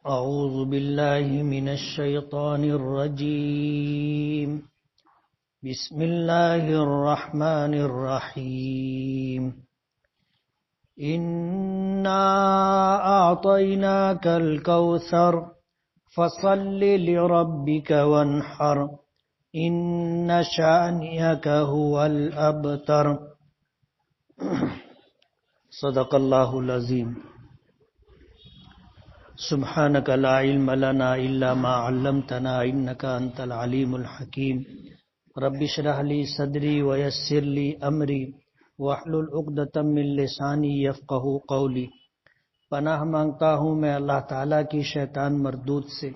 اعوذ باللہ من الشیطان الرجیم بسم اللہ الرحمن الرحیم انا اعطیناک الکوثر فصل لربک وانحر ان شانئک هو الابتر صدق اللہ العظیم. سبحانک لا علم لنا الا ما علمتنا انک انت العلیم الحکیم. رب اشرح لی صدری ویسر لی امری واحلل عقدۃ من لسانی یفقہوا قولی. پناہ مانگتا ہوں میں اللہ تعالیٰ کی شیطان مردود سے.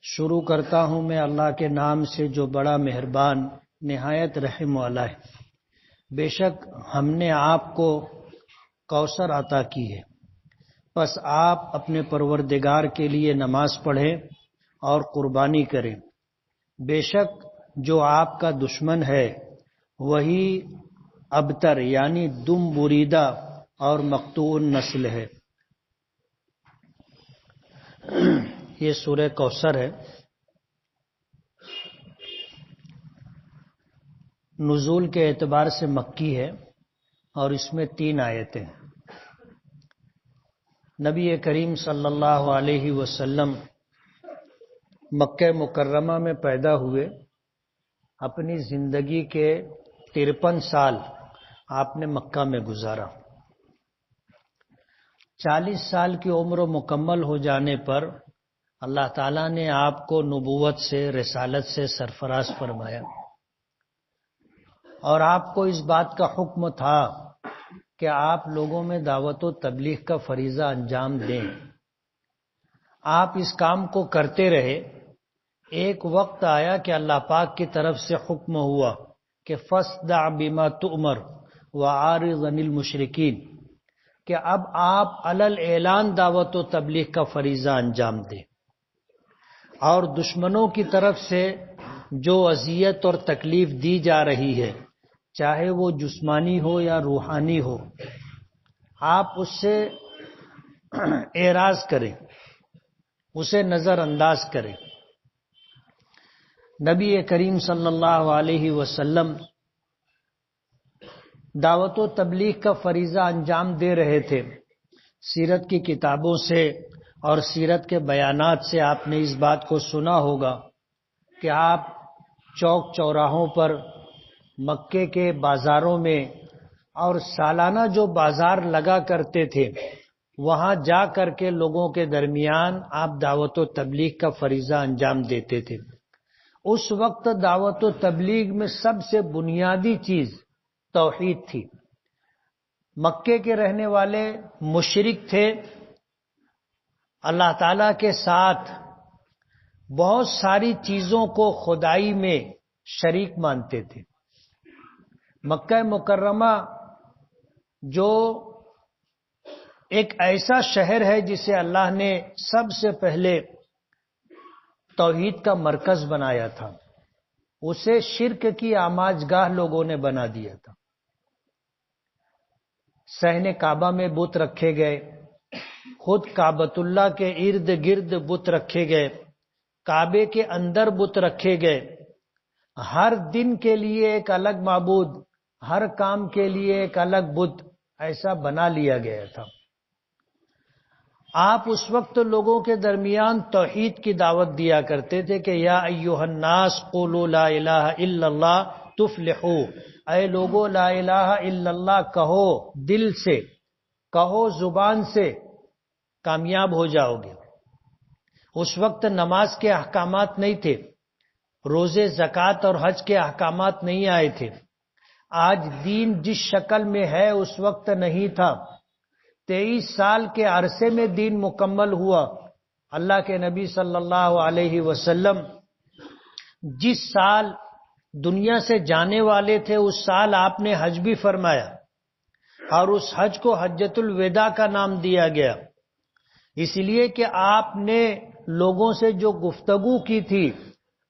شروع کرتا ہوں میں اللہ کے نام سے جو بڑا مہربان نہایت رحم والا ہے. بے شک ہم نے آپ کو کوثر عطا کی ہے، پس آپ اپنے پروردگار کے لیے نماز پڑھیں اور قربانی کریں. بے شک جو آپ کا دشمن ہے وہی ابتر یعنی دم بریدہ اور مقطوع نسل ہے. یہ سورہ کوثر ہے. نزول کے اعتبار سے مکی ہے اور اس میں 3 آیتیں ہیں. نبی کریم صلی اللہ علیہ وسلم مکہ مکرمہ میں پیدا ہوئے. اپنی زندگی کے 53 سال آپ نے مکہ میں گزارا. 40 سال کی عمر مکمل ہو جانے پر اللہ تعالیٰ نے آپ کو نبوت سے، رسالت سے سرفراز فرمایا، اور آپ کو اس بات کا حکم تھا کہ آپ لوگوں میں دعوت و تبلیغ کا فریضہ انجام دیں. آپ اس کام کو کرتے رہے. ایک وقت آیا کہ اللہ پاک کی طرف سے حکم ہوا کہ فاصدع بما تؤمر وعارض عن المشرکین، کہ اب آپ علی الاعلان دعوت و تبلیغ کا فریضہ انجام دیں، اور دشمنوں کی طرف سے جو اذیت اور تکلیف دی جا رہی ہے، چاہے وہ جسمانی ہو یا روحانی ہو، آپ اس سے اعراض کریں، اسے نظر انداز کریں. نبی کریم صلی اللہ علیہ وسلم دعوت و تبلیغ کا فریضہ انجام دے رہے تھے. سیرت کی کتابوں سے اور سیرت کے بیانات سے آپ نے اس بات کو سنا ہوگا کہ آپ چوک چوراہوں پر، مکے کے بازاروں میں، اور سالانہ جو بازار لگا کرتے تھے وہاں جا کر کے لوگوں کے درمیان آپ دعوت و تبلیغ کا فریضہ انجام دیتے تھے. اس وقت دعوت و تبلیغ میں سب سے بنیادی چیز توحید تھی. مکے کے رہنے والے مشرک تھے، اللہ تعالیٰ کے ساتھ بہت ساری چیزوں کو خدائی میں شریک مانتے تھے. مکہ مکرمہ جو ایک ایسا شہر ہے جسے اللہ نے سب سے پہلے توحید کا مرکز بنایا تھا، اسے شرک کی آماج گاہ لوگوں نے بنا دیا تھا. صحن کعبہ میں بت رکھے گئے، خود کعبۃ اللہ کے ارد گرد بت رکھے گئے، کعبے کے اندر بت رکھے گئے. ہر دن کے لیے ایک الگ معبود، ہر کام کے لیے ایک الگ بت، ایسا بنا لیا گیا تھا. آپ اس وقت لوگوں کے درمیان توحید کی دعوت دیا کرتے تھے کہ یا ایھا الناس قولوا لا الہ الا اللہ تفلحوا، اے لوگو لا الہ الا اللہ کہو، دل سے کہو، زبان سے، کامیاب ہو جاؤ گے. اس وقت نماز کے احکامات نہیں تھے، روزے، زکوٰۃ اور حج کے احکامات نہیں آئے تھے. آج دین جس شکل میں ہے اس وقت نہیں تھا. 23 سال کے عرصے میں دین مکمل ہوا. اللہ کے نبی صلی اللہ علیہ وسلم جس سال دنیا سے جانے والے تھے اس سال آپ نے حج بھی فرمایا، اور اس حج کو حجۃ الوداع کا نام دیا گیا، اس لیے کہ آپ نے لوگوں سے جو گفتگو کی تھی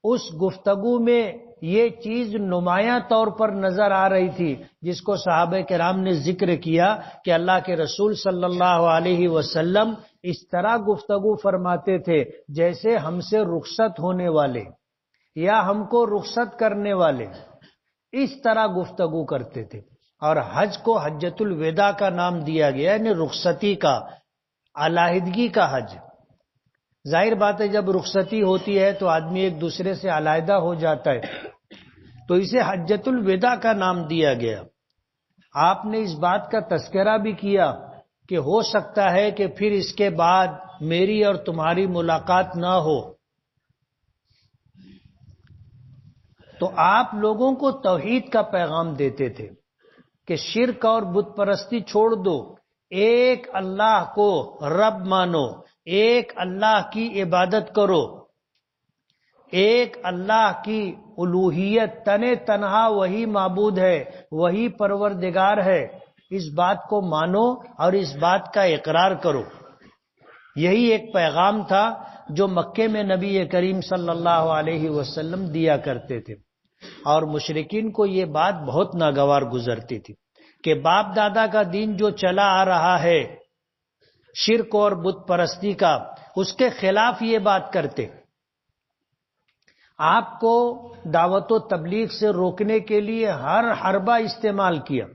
اس گفتگو میں یہ چیز نمایاں طور پر نظر آ رہی تھی، جس کو صحابہ کرام نے ذکر کیا کہ اللہ کے رسول صلی اللہ علیہ وسلم اس طرح گفتگو فرماتے تھے جیسے ہم سے رخصت ہونے والے یا ہم کو رخصت کرنے والے، اس طرح گفتگو کرتے تھے۔ اور حج کو حجۃ الوداع کا نام دیا گیا، یعنی رخصتی کا، علیحدگی کا حج۔ ظاہر بات ہے جب رخصتی ہوتی ہے تو آدمی ایک دوسرے سے علیحدہ ہو جاتا ہے، تو اسے حجۃ الوداع کا نام دیا گیا۔ آپ نے اس بات کا تذکرہ بھی کیا کہ ہو سکتا ہے کہ پھر اس کے بعد میری اور تمہاری ملاقات نہ ہو، تو آپ لوگوں کو توحید کا پیغام دیتے تھے کہ شرک اور بت پرستی چھوڑ دو، ایک اللہ کو رب مانو، ایک اللہ کی عبادت کرو، ایک اللہ کی الوہیت، تنہا وہی معبود ہے، وہی پروردگار ہے، اس بات کو مانو اور اس بات کا اقرار کرو۔ یہی ایک پیغام تھا جو مکے میں نبی کریم صلی اللہ علیہ وسلم دیا کرتے تھے، اور مشرکین کو یہ بات بہت ناگوار گزرتی تھی کہ باپ دادا کا دین جو چلا آ رہا ہے شرک اور بت پرستی کا، اس کے خلاف یہ بات کرتے۔ آپ کو دعوت و تبلیغ سے روکنے کے لیے ہر حربہ استعمال کیا،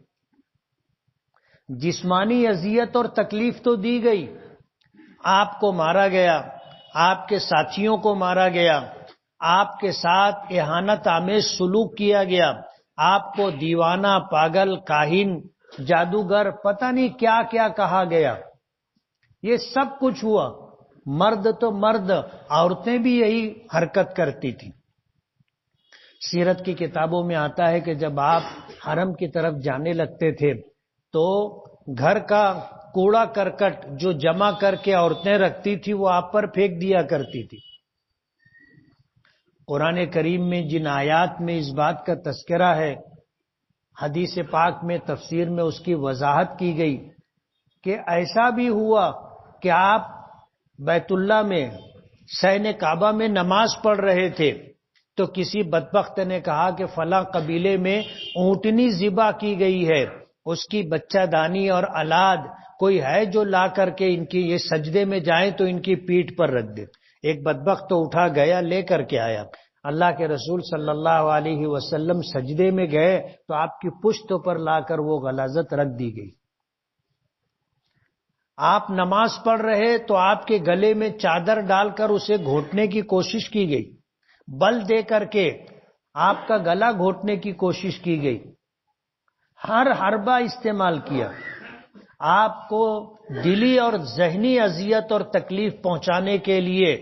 جسمانی اذیت اور تکلیف تو دی گئی، آپ کو مارا گیا، آپ کے ساتھیوں کو مارا گیا، آپ کے ساتھ اہانت آمیز سلوک کیا گیا، آپ کو دیوانہ، پاگل، کاہن، جادوگر، پتہ نہیں کیا کیا کہا گیا، یہ سب کچھ ہوا۔ مرد تو مرد، عورتیں بھی یہی حرکت کرتی تھی۔ سیرت کی کتابوں میں آتا ہے کہ جب آپ حرم کی طرف جانے لگتے تھے تو گھر کا کوڑا کرکٹ جو جمع کر کے عورتیں رکھتی تھی وہ آپ پر پھینک دیا کرتی تھی۔ قرآن کریم میں جن آیات میں اس بات کا تذکرہ ہے، حدیث پاک میں تفسیر میں اس کی وضاحت کی گئی کہ ایسا بھی ہوا کہ آپ بیت اللہ میں صحن کعبہ میں نماز پڑھ رہے تھے تو کسی بدبخت نے کہا کہ فلاں قبیلے میں اونٹنی ذبح کی گئی ہے، اس کی بچہ دانی اور اولاد کوئی ہے جو لا کر کے ان کی یہ سجدے میں جائیں تو ان کی پیٹھ پر رکھ دے۔ ایک بدبخت تو اٹھا گیا، لے کر کے آیا، اللہ کے رسول صلی اللہ علیہ وسلم سجدے میں گئے تو آپ کی پشت پر لا کر وہ غلاظت رکھ دی گئی۔ آپ نماز پڑھ رہے تو آپ کے گلے میں چادر ڈال کر اسے گھونٹنے کی کوشش کی گئی، بل دے کر کے آپ کا گلا گھونٹنے کی کوشش کی گئی، ہر حربہ استعمال کیا آپ کو دلی اور ذہنی اذیت اور تکلیف پہنچانے کے لیے۔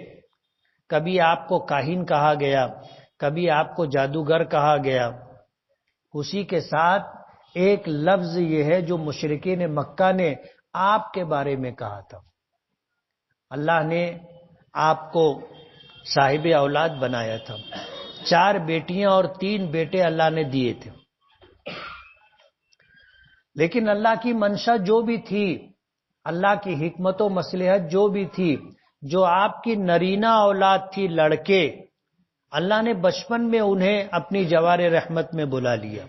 کبھی آپ کو کاہن کہا گیا، کبھی آپ کو جادوگر کہا گیا۔ اسی کے ساتھ ایک لفظ یہ ہے جو مشرکین مکہ نے آپ کے بارے میں کہا تھا، اللہ نے آپ کو صاحب اولاد بنایا تھا، 4 بیٹیاں اور 3 بیٹے اللہ نے دیے تھے، لیکن اللہ کی منشا جو بھی تھی، اللہ کی حکمت و مصلحت جو بھی تھی، جو آپ کی نرینہ اولاد تھی لڑکے، اللہ نے بچپن میں انہیں اپنی جوار رحمت میں بلا لیا۔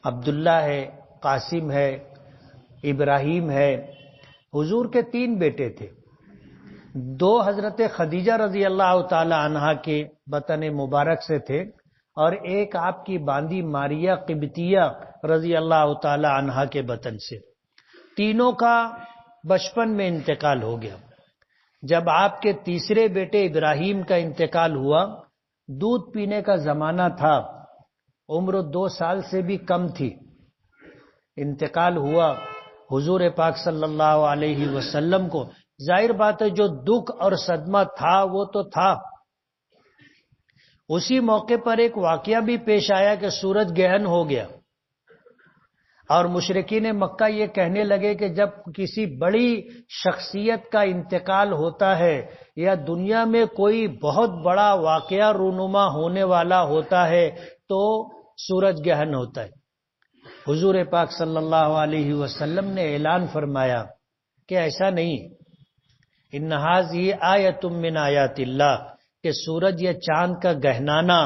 عبداللہ ہے، قاسم ہے، ابراہیم ہے، حضور کے 3 بیٹے تھے، 2 حضرت خدیجہ رضی اللہ تعالی عنہا کے بطن مبارک سے تھے اور ایک آپ کی باندی ماریہ قبطیہ رضی اللہ تعالی عنہا کے بطن سے۔ تینوں کا بچپن میں انتقال ہو گیا۔ جب آپ کے تیسرے بیٹے ابراہیم کا انتقال ہوا، دودھ پینے کا زمانہ تھا، عمر 2 سال سے بھی کم تھی، انتقال ہوا حضور پاک صلی اللہ علیہ وسلم کو۔ ظاہر بات ہے جو دکھ اور صدمہ تھا وہ تو تھا۔ اسی موقع پر ایک واقعہ بھی پیش آیا کہ سورج گہن ہو گیا اور مشرکین مکہ یہ کہنے لگے کہ جب کسی بڑی شخصیت کا انتقال ہوتا ہے یا دنیا میں کوئی بہت بڑا واقعہ رونما ہونے والا ہوتا ہے تو سورج گہن ہوتا ہے۔ حضور پاک صلی اللہ علیہ وسلم نے اعلان فرمایا کہ ایسا نہیں، ان ھذہ آیۃ من آیات اللہ، کہ سورج یا چاند کا گہنانا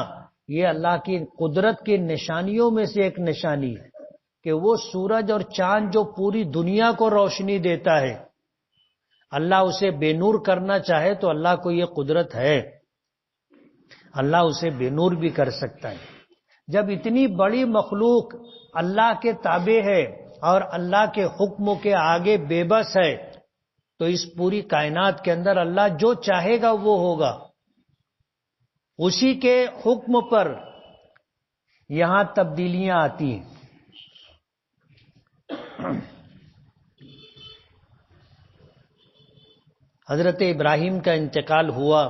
یہ اللہ کی قدرت کی نشانیوں میں سے ایک نشانی ہے کہ وہ سورج اور چاند جو پوری دنیا کو روشنی دیتا ہے، اللہ اسے بے نور کرنا چاہے تو اللہ کو یہ قدرت ہے، اللہ اسے بے نور بھی کر سکتا ہے۔ جب اتنی بڑی مخلوق اللہ کے تابع ہے اور اللہ کے حکم کے آگے بے بس ہے تو اس پوری کائنات کے اندر اللہ جو چاہے گا وہ ہوگا، اسی کے حکم پر یہاں تبدیلیاں آتی ہیں۔ حضرت ابراہیم کا انتقال ہوا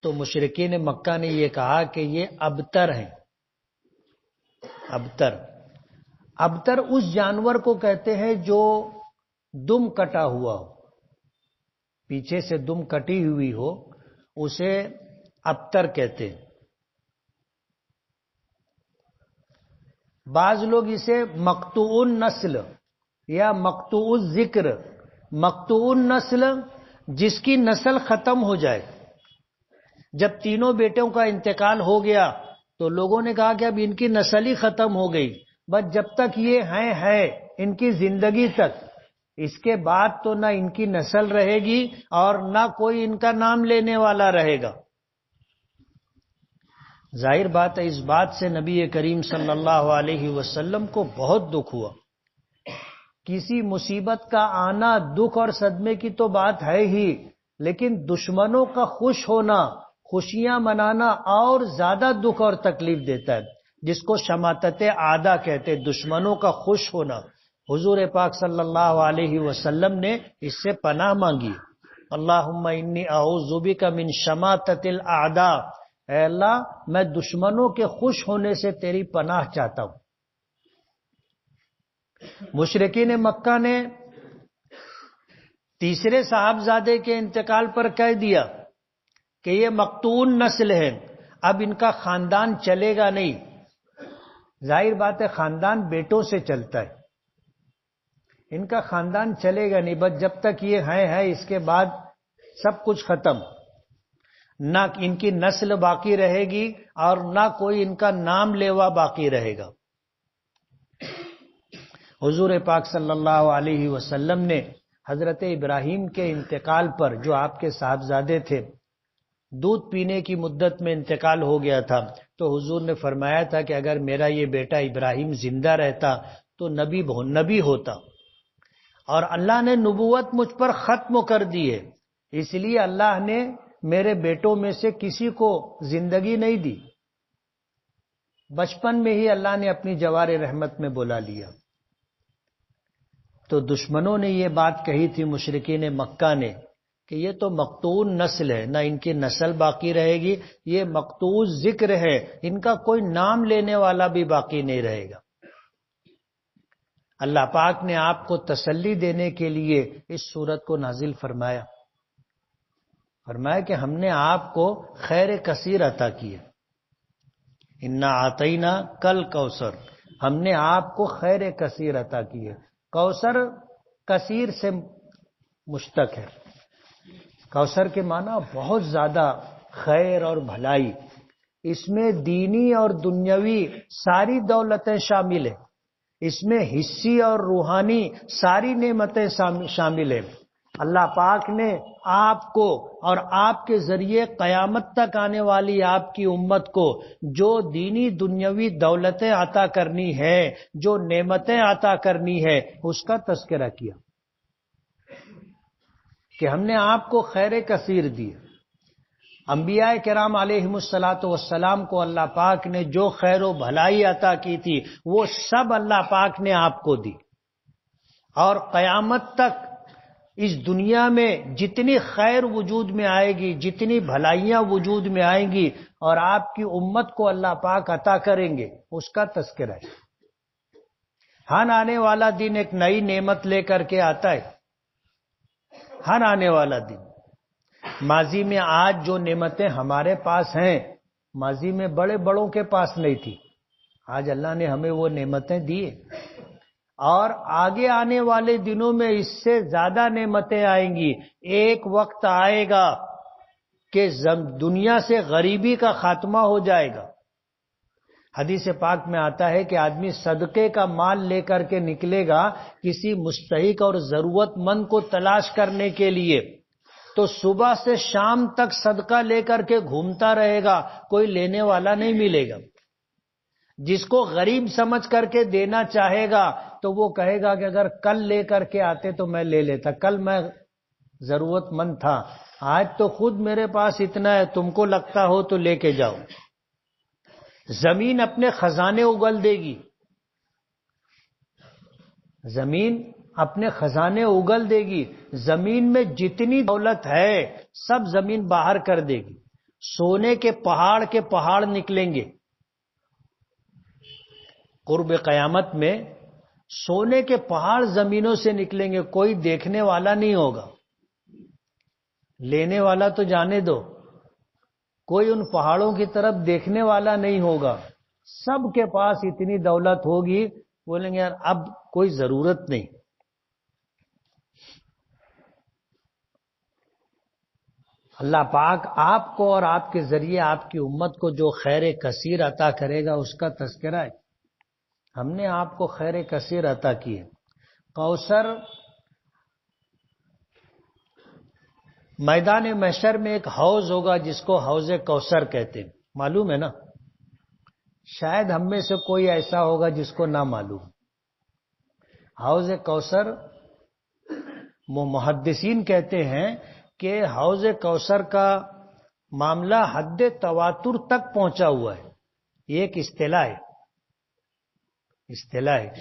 تو مشرکین مکہ نے یہ کہا کہ یہ ابتر ہیں۔ ابتر اس جانور کو کہتے ہیں جو دم کٹا ہوا ہو، پیچھے سے دم کٹی ہوئی ہو، اسے ابتر کہتے ہیں۔ بعض لوگ اسے مقطوع النسل یا مقطوع الذکر، مقطوع النسل جس کی نسل ختم ہو جائے۔ جب تینوں بیٹوں کا انتقال ہو گیا تو لوگوں نے کہا کہ اب ان کی نسل ہی ختم ہو گئی، بس جب تک یہ ہیں ان کی زندگی تک، اس کے بعد تو نہ ان کی نسل رہے گی اور نہ کوئی ان کا نام لینے والا رہے گا۔ ظاہر بات ہے اس بات سے نبی کریم صلی اللہ علیہ وسلم کو بہت دکھ ہوا۔ کسی مصیبت کا آنا دکھ اور صدمے کی تو بات ہے ہی، لیکن دشمنوں کا خوش ہونا، خوشیاں منانا اور زیادہ دکھ اور تکلیف دیتا ہے، جس کو شماتت اعدا کہتے، دشمنوں کا خوش ہونا۔ حضور پاک صلی اللہ علیہ وسلم نے اس سے پناہ مانگی، اللہم انی اعوذ بک من شماتت الاعداء، اے اللہ میں دشمنوں کے خوش ہونے سے تیری پناہ چاہتا ہوں۔ مشرکین مکہ نے تیسرے صاحبزادے کے انتقال پر کہہ دیا کہ یہ مقطوع نسل ہے، اب ان کا خاندان چلے گا نہیں۔ ظاہر بات ہے خاندان بیٹوں سے چلتا ہے، ان کا خاندان چلے گا نہیں، بس جب تک یہ ہے اس کے بعد سب کچھ ختم، نہ ان کی نسل باقی رہے گی اور نہ کوئی ان کا نام لیوا باقی رہے گا۔ حضور پاک صلی اللہ علیہ وسلم نے حضرت ابراہیم کے انتقال پر، جو آپ کے صاحبزادے تھے، دودھ پینے کی مدت میں انتقال ہو گیا تھا، تو حضور نے فرمایا تھا کہ اگر میرا یہ بیٹا ابراہیم زندہ رہتا تو نبی ہوتا، اور اللہ نے نبوت مجھ پر ختم کر دی ہے، اس لیے اللہ نے میرے بیٹوں میں سے کسی کو زندگی نہیں دی، بچپن میں ہی اللہ نے اپنی جوار رحمت میں بلا لیا۔ تو دشمنوں نے یہ بات کہی تھی مشرکین مکہ نے کہ یہ تو مقطوع نسل ہے، نہ ان کی نسل باقی رہے گی، یہ مقطوع ذکر ہے، ان کا کوئی نام لینے والا بھی باقی نہیں رہے گا۔ اللہ پاک نے آپ کو تسلی دینے کے لیے اس سورت کو نازل فرمایا کہ ہم نے آپ کو خیر کثیر عطا کی ہے، انا اعطینا کل کوثر، ہم نے آپ کو خیر کثیر عطا کی ہے۔ کوثر کثیر سے مشتق ہے، کوثر کے معنی بہت زیادہ خیر اور بھلائی، اس میں دینی اور دنیاوی ساری دولتیں شامل ہیں، اس میں حصی اور روحانی ساری نعمتیں شامل ہیں۔ اللہ پاک نے آپ کو اور آپ کے ذریعے قیامت تک آنے والی آپ کی امت کو جو دینی دنیاوی دولتیں عطا کرنی ہے، جو نعمتیں عطا کرنی ہے، اس کا تذکرہ کیا کہ ہم نے آپ کو خیر کثیر دی۔ انبیاء کرام علیہم الصلاۃ والسلام کو اللہ پاک نے جو خیر و بھلائی عطا کی تھی وہ سب اللہ پاک نے آپ کو دی، اور قیامت تک اس دنیا میں جتنی خیر وجود میں آئے گی، جتنی بھلائیاں وجود میں آئیں گی اور آپ کی امت کو اللہ پاک عطا کریں گے، اس کا تذکرہ ہے۔ ہر آنے والا دن ایک نئی نعمت لے کر کے آتا ہے، ہر آنے والا دن۔ ماضی میں آج جو نعمتیں ہمارے پاس ہیں، ماضی میں بڑے بڑوں کے پاس نہیں تھی، آج اللہ نے ہمیں وہ نعمتیں دی، اور آگے آنے والے دنوں میں اس سے زیادہ نعمتیں آئیں گی۔ ایک وقت آئے گا کہ دنیا سے غریبی کا خاتمہ ہو جائے گا، حدیث پاک میں آتا ہے کہ آدمی صدقے کا مال لے کر کے نکلے گا کسی مستحق اور ضرورت مند کو تلاش کرنے کے لیے، تو صبح سے شام تک صدقہ لے کر کے گھومتا رہے گا، کوئی لینے والا نہیں ملے گا۔ جس کو غریب سمجھ کر کے دینا چاہے گا تو وہ کہے گا کہ اگر کل لے کر کے آتے تو میں لے لیتا، کل میں ضرورت مند تھا، آج تو خود میرے پاس اتنا ہے، تم کو لگتا ہو تو لے کے جاؤ۔ زمین اپنے خزانے اگل دے گی، زمین اپنے خزانے اگل دے گی، زمین میں جتنی دولت ہے سب زمین باہر کر دے گی، سونے کے پہاڑ نکلیں گے۔ قرب قیامت میں سونے کے پہاڑ زمینوں سے نکلیں گے، کوئی دیکھنے والا نہیں ہوگا، لینے والا تو جانے دو، کوئی ان پہاڑوں کی طرف دیکھنے والا نہیں ہوگا، سب کے پاس اتنی دولت ہوگی، بولیں گے یار اب کوئی ضرورت نہیں۔ اللہ پاک آپ کو اور آپ کے ذریعے آپ کی امت کو جو خیر کثیر عطا کرے گا اس کا تذکرہ ہے۔ ہم نے آپ کو خیر کثیر عطا کی ہے۔ کوثر، میدان محشر میں ایک حوض ہوگا جس کو حوض کوثر کہتے ہیں، معلوم ہے نا؟ شاید ہم میں سے کوئی ایسا ہوگا جس کو نہ معلوم۔ حوض کوثر، محدثین کہتے ہیں کہ حوض کوثر کا معاملہ حد تواتر تک پہنچا ہوا ہے، یہ ایک اصطلاح ہے،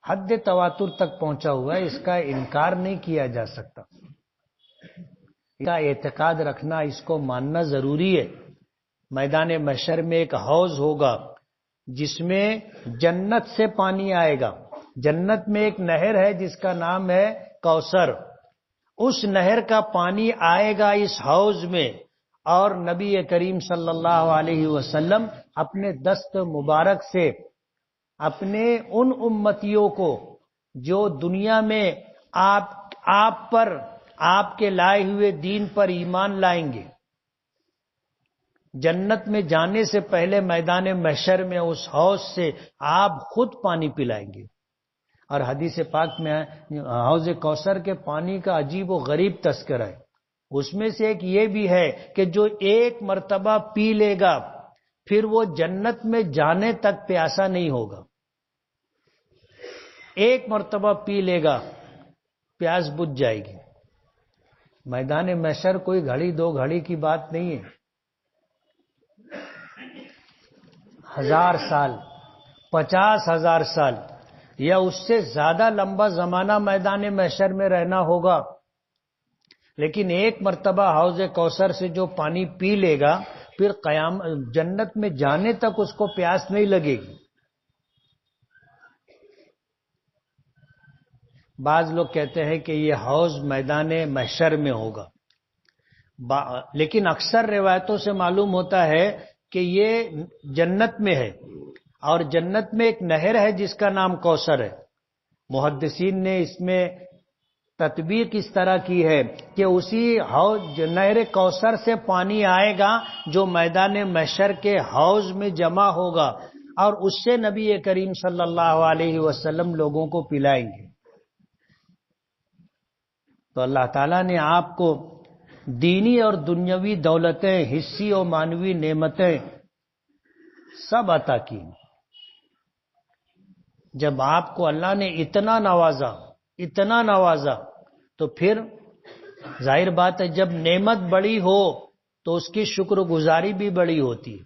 حد تواتر تک پہنچا ہوا ہے، اس کا انکار نہیں کیا جا سکتا، اس کا اعتقاد رکھنا، اس کو ماننا ضروری ہے۔ میدان محشر میں ایک حوض ہوگا جس میں جنت سے پانی آئے گا، جنت میں ایک نہر ہے جس کا نام ہے کوثر، اس نہر کا پانی آئے گا اس حوض میں، اور نبی کریم صلی اللہ علیہ وسلم اپنے دست مبارک سے اپنے ان امتیوں کو جو دنیا میں آپ پر، آپ کے لائے ہوئے دین پر ایمان لائیں گے، جنت میں جانے سے پہلے میدان محشر میں اس حوض سے آپ خود پانی پلائیں گے۔ اور حدیث پاک میں حوض کوثر کے پانی کا عجیب و غریب تذکرہ ہے، اس میں سے ایک یہ بھی ہے کہ جو ایک مرتبہ پی لے گا پھر وہ جنت میں جانے تک پیاسا نہیں ہوگا، ایک مرتبہ پی لے گا پیاس بجھ جائے گی۔ میدان محشر کوئی گھڑی دو گھڑی کی بات نہیں ہے، 1000 سال، 50,000 سال یا اس سے زیادہ لمبا زمانہ میدان محشر میں رہنا ہوگا، لیکن ایک مرتبہ حوض کوثر سے جو پانی پی لے گا پھر جنت میں جانے تک اس کو پیاس نہیں لگے گی۔ بعض لوگ کہتے ہیں کہ یہ حوض میدان محشر میں ہوگا، لیکن اکثر روایتوں سے معلوم ہوتا ہے کہ یہ جنت میں ہے، اور جنت میں ایک نہر ہے جس کا نام کوثر ہے۔ محدثین نے اس میں تطبیق اس طرح کی ہے کہ اسی حوض نہر کوثر سے پانی آئے گا جو میدان محشر کے حوض میں جمع ہوگا، اور اس سے نبی کریم صلی اللہ علیہ وسلم لوگوں کو پلائیں گے۔ تو اللہ تعالیٰ نے آپ کو دینی اور دنیاوی دولتیں، حصی اور معنوی نعمتیں سب عطا کی۔ جب آپ کو اللہ نے اتنا نوازا تو پھر ظاہر بات ہے جب نعمت بڑی ہو تو اس کی شکر گزاری بھی بڑی ہوتی ہے۔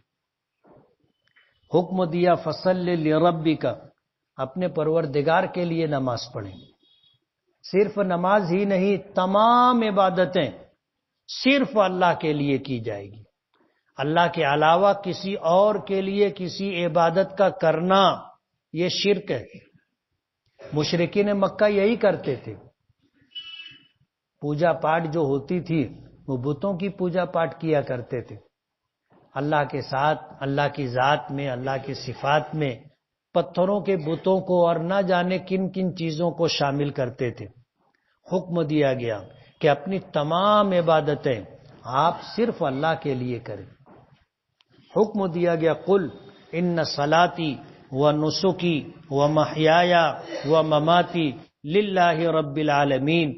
حکم دیا فصل لربک، اپنے پروردگار کے لیے نماز پڑھیں۔ صرف نماز ہی نہیں، تمام عبادتیں صرف اللہ کے لیے کی جائے گی۔ اللہ کے علاوہ کسی اور کے لیے کسی عبادت کا کرنا یہ شرک ہے۔ مشرکین مکہ یہی کرتے تھے، پوجا پاٹ جو ہوتی تھی وہ بتوں کی پوجا پاٹ کیا کرتے تھے، اللہ کے ساتھ، اللہ کی ذات میں، اللہ کی صفات میں پتھروں کے بتوں کو اور نہ جانے کن کن چیزوں کو شامل کرتے تھے۔ حکم دیا گیا کہ اپنی تمام عبادتیں آپ صرف اللہ کے لیے کریں۔ حکم دیا گیا قل ان صلاتی و نسکی و محیایا و مماتی للہ رب العالمین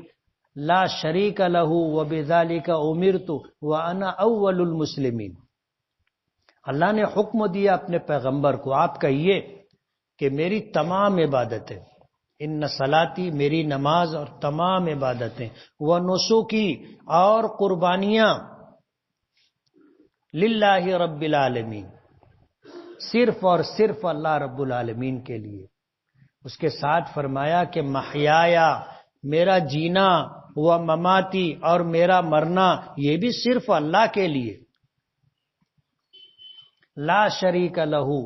لا شریک لہ وبذالک امرت وانا اول المسلمین۔ اللہ نے حکم دیا اپنے پیغمبر کو، آپ کہیے کہ میری تمام عبادتیں، ان صلاتی میری نماز اور تمام عبادتیں، و نسکی اور قربانیاں، للہ رب العالمین صرف اور صرف اللہ رب العالمین کے لیے۔ اس کے ساتھ فرمایا کہ محیایا میرا جینا، و مماتی اور میرا مرنا، یہ بھی صرف اللہ کے لیے۔ لا شریک لہو،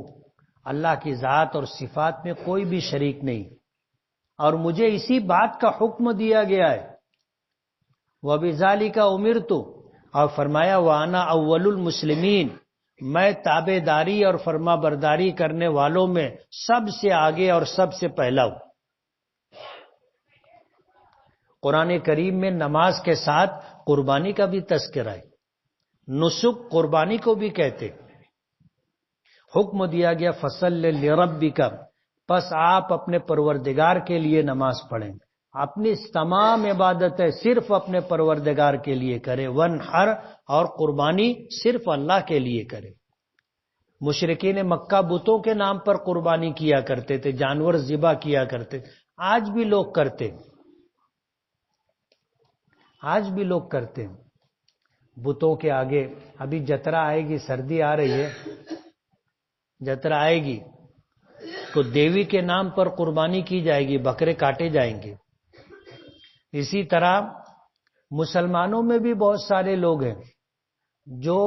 اللہ کی ذات اور صفات میں کوئی بھی شریک نہیں، اور مجھے اسی بات کا حکم دیا گیا ہے۔ وَبِذَالِكَ أُمِرْتُ، اور فرمایا وَأَنَا أَوَّلُ الْمُسْلِمِينَ، میں تابع داری اور فرما برداری کرنے والوں میں سب سے آگے اور سب سے پہلا ہوں۔ قرآن کریم میں نماز کے ساتھ قربانی کا بھی تذکرہ ہے، نسک قربانی کو بھی کہتے۔ حکم دیا گیا فَصَلِّ لِرَبِّكَ، پس آپ اپنے پروردگار کے لیے نماز پڑھیں، اپنی تمام عبادتیں صرف اپنے پروردگار کے لیے کرے، وَانْحَرْ، اور قربانی صرف اللہ کے لیے کرے۔ مشرکین مکہ بتوں کے نام پر قربانی کیا کرتے تھے، جانور ذبح کیا کرتے، آج بھی لوگ کرتے، آج بھی لوگ کرتے ہیں بتوں کے آگے۔ ابھی جترا آئے گی، سردی آ رہی ہے، جترا آئے گی تو دیوی کے نام پر قربانی کی جائے گی، بکرے کاٹے جائیں گے۔ اسی طرح مسلمانوں میں بھی بہت سارے لوگ ہیں جو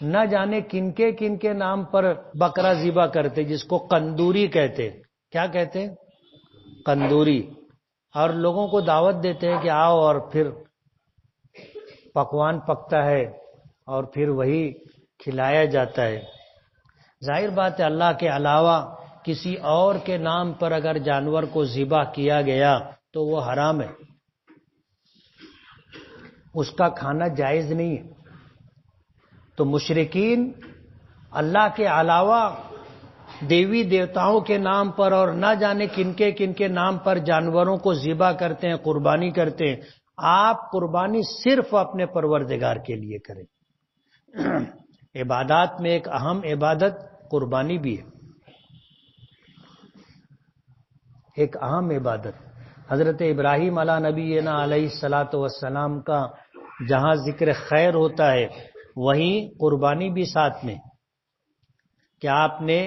نہ جانے کن کے نام پر بکرا ذبح کرتے، جس کو قندوری کہتے۔ کیا کہتے ہیں؟ قندوری۔ اور لوگوں کو دعوت دیتے ہیں کہ آؤ، اور پھر پکوان پکتا ہے اور پھر وہی کھلایا جاتا ہے۔ ظاہر بات ہے اللہ کے علاوہ کسی اور کے نام پر اگر جانور کو ذبح کیا گیا تو وہ حرام ہے، اس کا کھانا جائز نہیں ہے۔ تو مشرکین اللہ کے علاوہ دیوی دیوتاؤں کے نام پر اور نہ جانے کن کے نام پر جانوروں کو ذبح کرتے ہیں، قربانی کرتے ہیں۔ آپ قربانی صرف اپنے پروردگار کے لیے کریں۔ عبادات میں ایک اہم عبادت قربانی بھی ہے، ایک اہم عبادت۔ حضرت ابراہیم علیہ نبینا علیہ الصلاۃ والسلام کا جہاں ذکر خیر ہوتا ہے وہیں قربانی بھی ساتھ میں، کہ آپ نے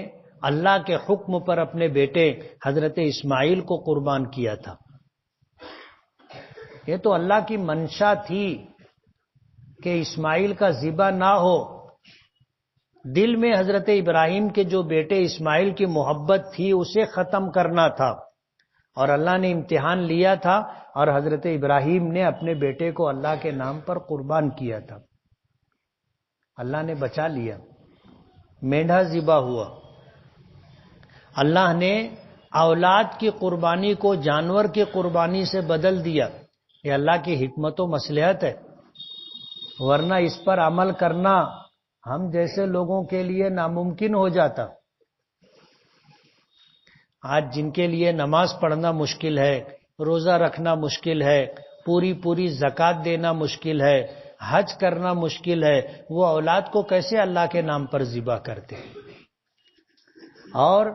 اللہ کے حکم پر اپنے بیٹے حضرت اسماعیل کو قربان کیا تھا۔ یہ تو اللہ کی منشا تھی کہ اسماعیل کا ذبح نہ ہو، دل میں حضرت ابراہیم کے جو بیٹے اسماعیل کی محبت تھی اسے ختم کرنا تھا، اور اللہ نے امتحان لیا تھا، اور حضرت ابراہیم نے اپنے بیٹے کو اللہ کے نام پر قربان کیا تھا۔ اللہ نے بچا لیا، مینڈھا ذبح ہوا۔ اللہ نے اولاد کی قربانی کو جانور کی قربانی سے بدل دیا، یہ اللہ کی حکمت و مصلحت ہے، ورنہ اس پر عمل کرنا ہم جیسے لوگوں کے لیے ناممکن ہو جاتا۔ آج جن کے لیے نماز پڑھنا مشکل ہے، روزہ رکھنا مشکل ہے، پوری زکوٰۃ دینا مشکل ہے، حج کرنا مشکل ہے، وہ اولاد کو کیسے اللہ کے نام پر ذبح کرتے؟ اور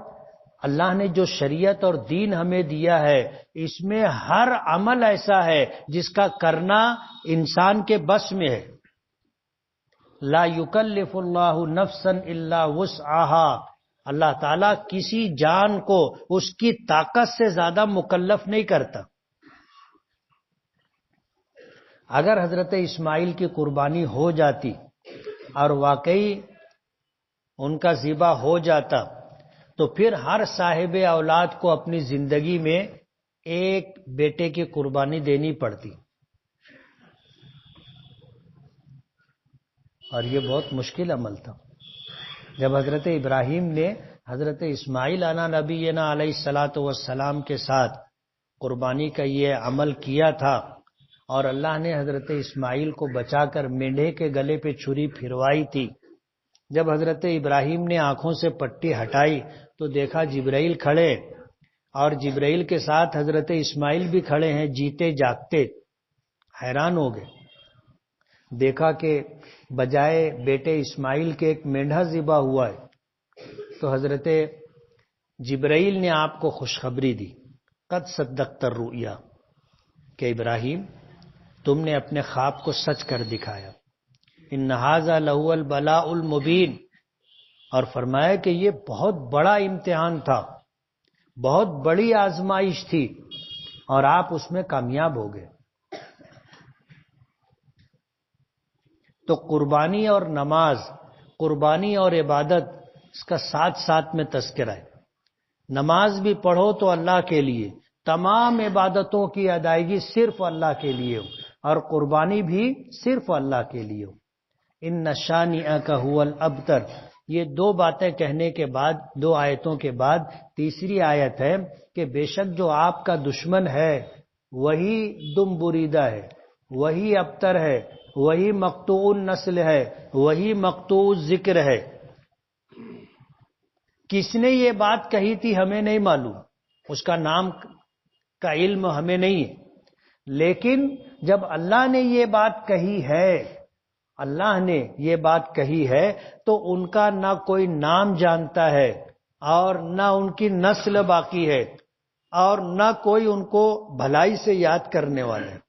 اللہ نے جو شریعت اور دین ہمیں دیا ہے اس میں ہر عمل ایسا ہے جس کا کرنا انسان کے بس میں ہے۔ لا یکلف اللہ نفسا الا وسعها، اللہ تعالیٰ کسی جان کو اس کی طاقت سے زیادہ مکلف نہیں کرتا۔ اگر حضرت اسماعیل کی قربانی ہو جاتی اور واقعی ان کا ذبح ہو جاتا تو پھر ہر صاحب اولاد کو اپنی زندگی میں ایک بیٹے کی قربانی دینی پڑتی، اور یہ بہت مشکل عمل تھا۔ جب حضرت ابراہیم نے حضرت اسماعیل نبینا علیہ الصلاۃ والسلام کے ساتھ قربانی کا یہ عمل کیا تھا، اور اللہ نے حضرت اسماعیل کو بچا کر مینڈھے کے گلے پہ چھری پھروائی تھی، جب حضرت ابراہیم نے آنکھوں سے پٹی ہٹائی تو دیکھا جبرائیل کھڑے، اور جبرائیل کے ساتھ حضرت اسماعیل بھی کھڑے ہیں جیتے جاگتے۔ حیران ہو گئے، دیکھا کہ بجائے بیٹے اسماعیل کے ایک مینڈھا ذبح ہوا ہے۔ تو حضرت جبرائیل نے آپ کو خوشخبری دی، قد صدقت الرؤیا، کہ ابراہیم تم نے اپنے خواب کو سچ کر دکھایا، ان ھذا لہو البلاء المبین، اور فرمایا کہ یہ بہت بڑا امتحان تھا، بہت بڑی آزمائش تھی، اور آپ اس میں کامیاب ہو گئے۔ تو قربانی اور نماز، قربانی اور عبادت، اس کا ساتھ ساتھ میں تذکرہ ہے۔ نماز بھی پڑھو تو اللہ کے لیے، تمام عبادتوں کی ادائیگی صرف اللہ کے لیے ہو، اور قربانی بھی صرف اللہ کے لیے ہو۔ ان شانئک ھو الابتر، یہ دو باتیں کہنے کے بعد، دو آیتوں کے بعد تیسری آیت ہے کہ بے شک جو آپ کا دشمن ہے وہی دم بریدہ ہے، وہی ابتر ہے، وہی مقطوع النسل ہے، وہی مقطوع الذکر ہے۔ کس نے یہ بات کہی تھی ہمیں نہیں معلوم، اس کا نام کا علم ہمیں نہیں ہے، لیکن جب اللہ نے یہ بات کہی ہے، اللہ نے یہ بات کہی ہے تو ان کا نہ کوئی نام جانتا ہے، اور نہ ان کی نسل باقی ہے، اور نہ کوئی ان کو بھلائی سے یاد کرنے والا ہے۔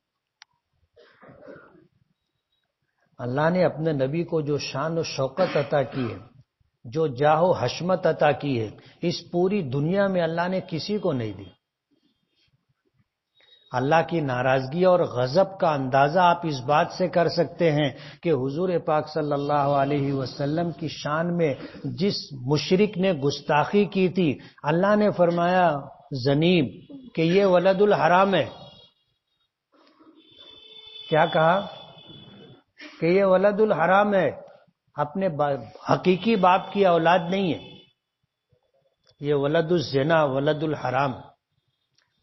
اللہ نے اپنے نبی کو جو شان و شوکت عطا کی ہے، جو جاہ و حشمت عطا کی ہے، اس پوری دنیا میں اللہ نے کسی کو نہیں دی۔ اللہ کی ناراضگی اور غضب کا اندازہ آپ اس بات سے کر سکتے ہیں کہ حضور پاک صلی اللہ علیہ وسلم کی شان میں جس مشرک نے گستاخی کی تھی، اللہ نے فرمایا زنیم کہ یہ ولد الحرام ہے۔ کیا کہا؟ کہ یہ ولد الحرام ہے، اپنے حقیقی باپ کی اولاد نہیں ہے، یہ ولد الزنا، ولد الحرام۔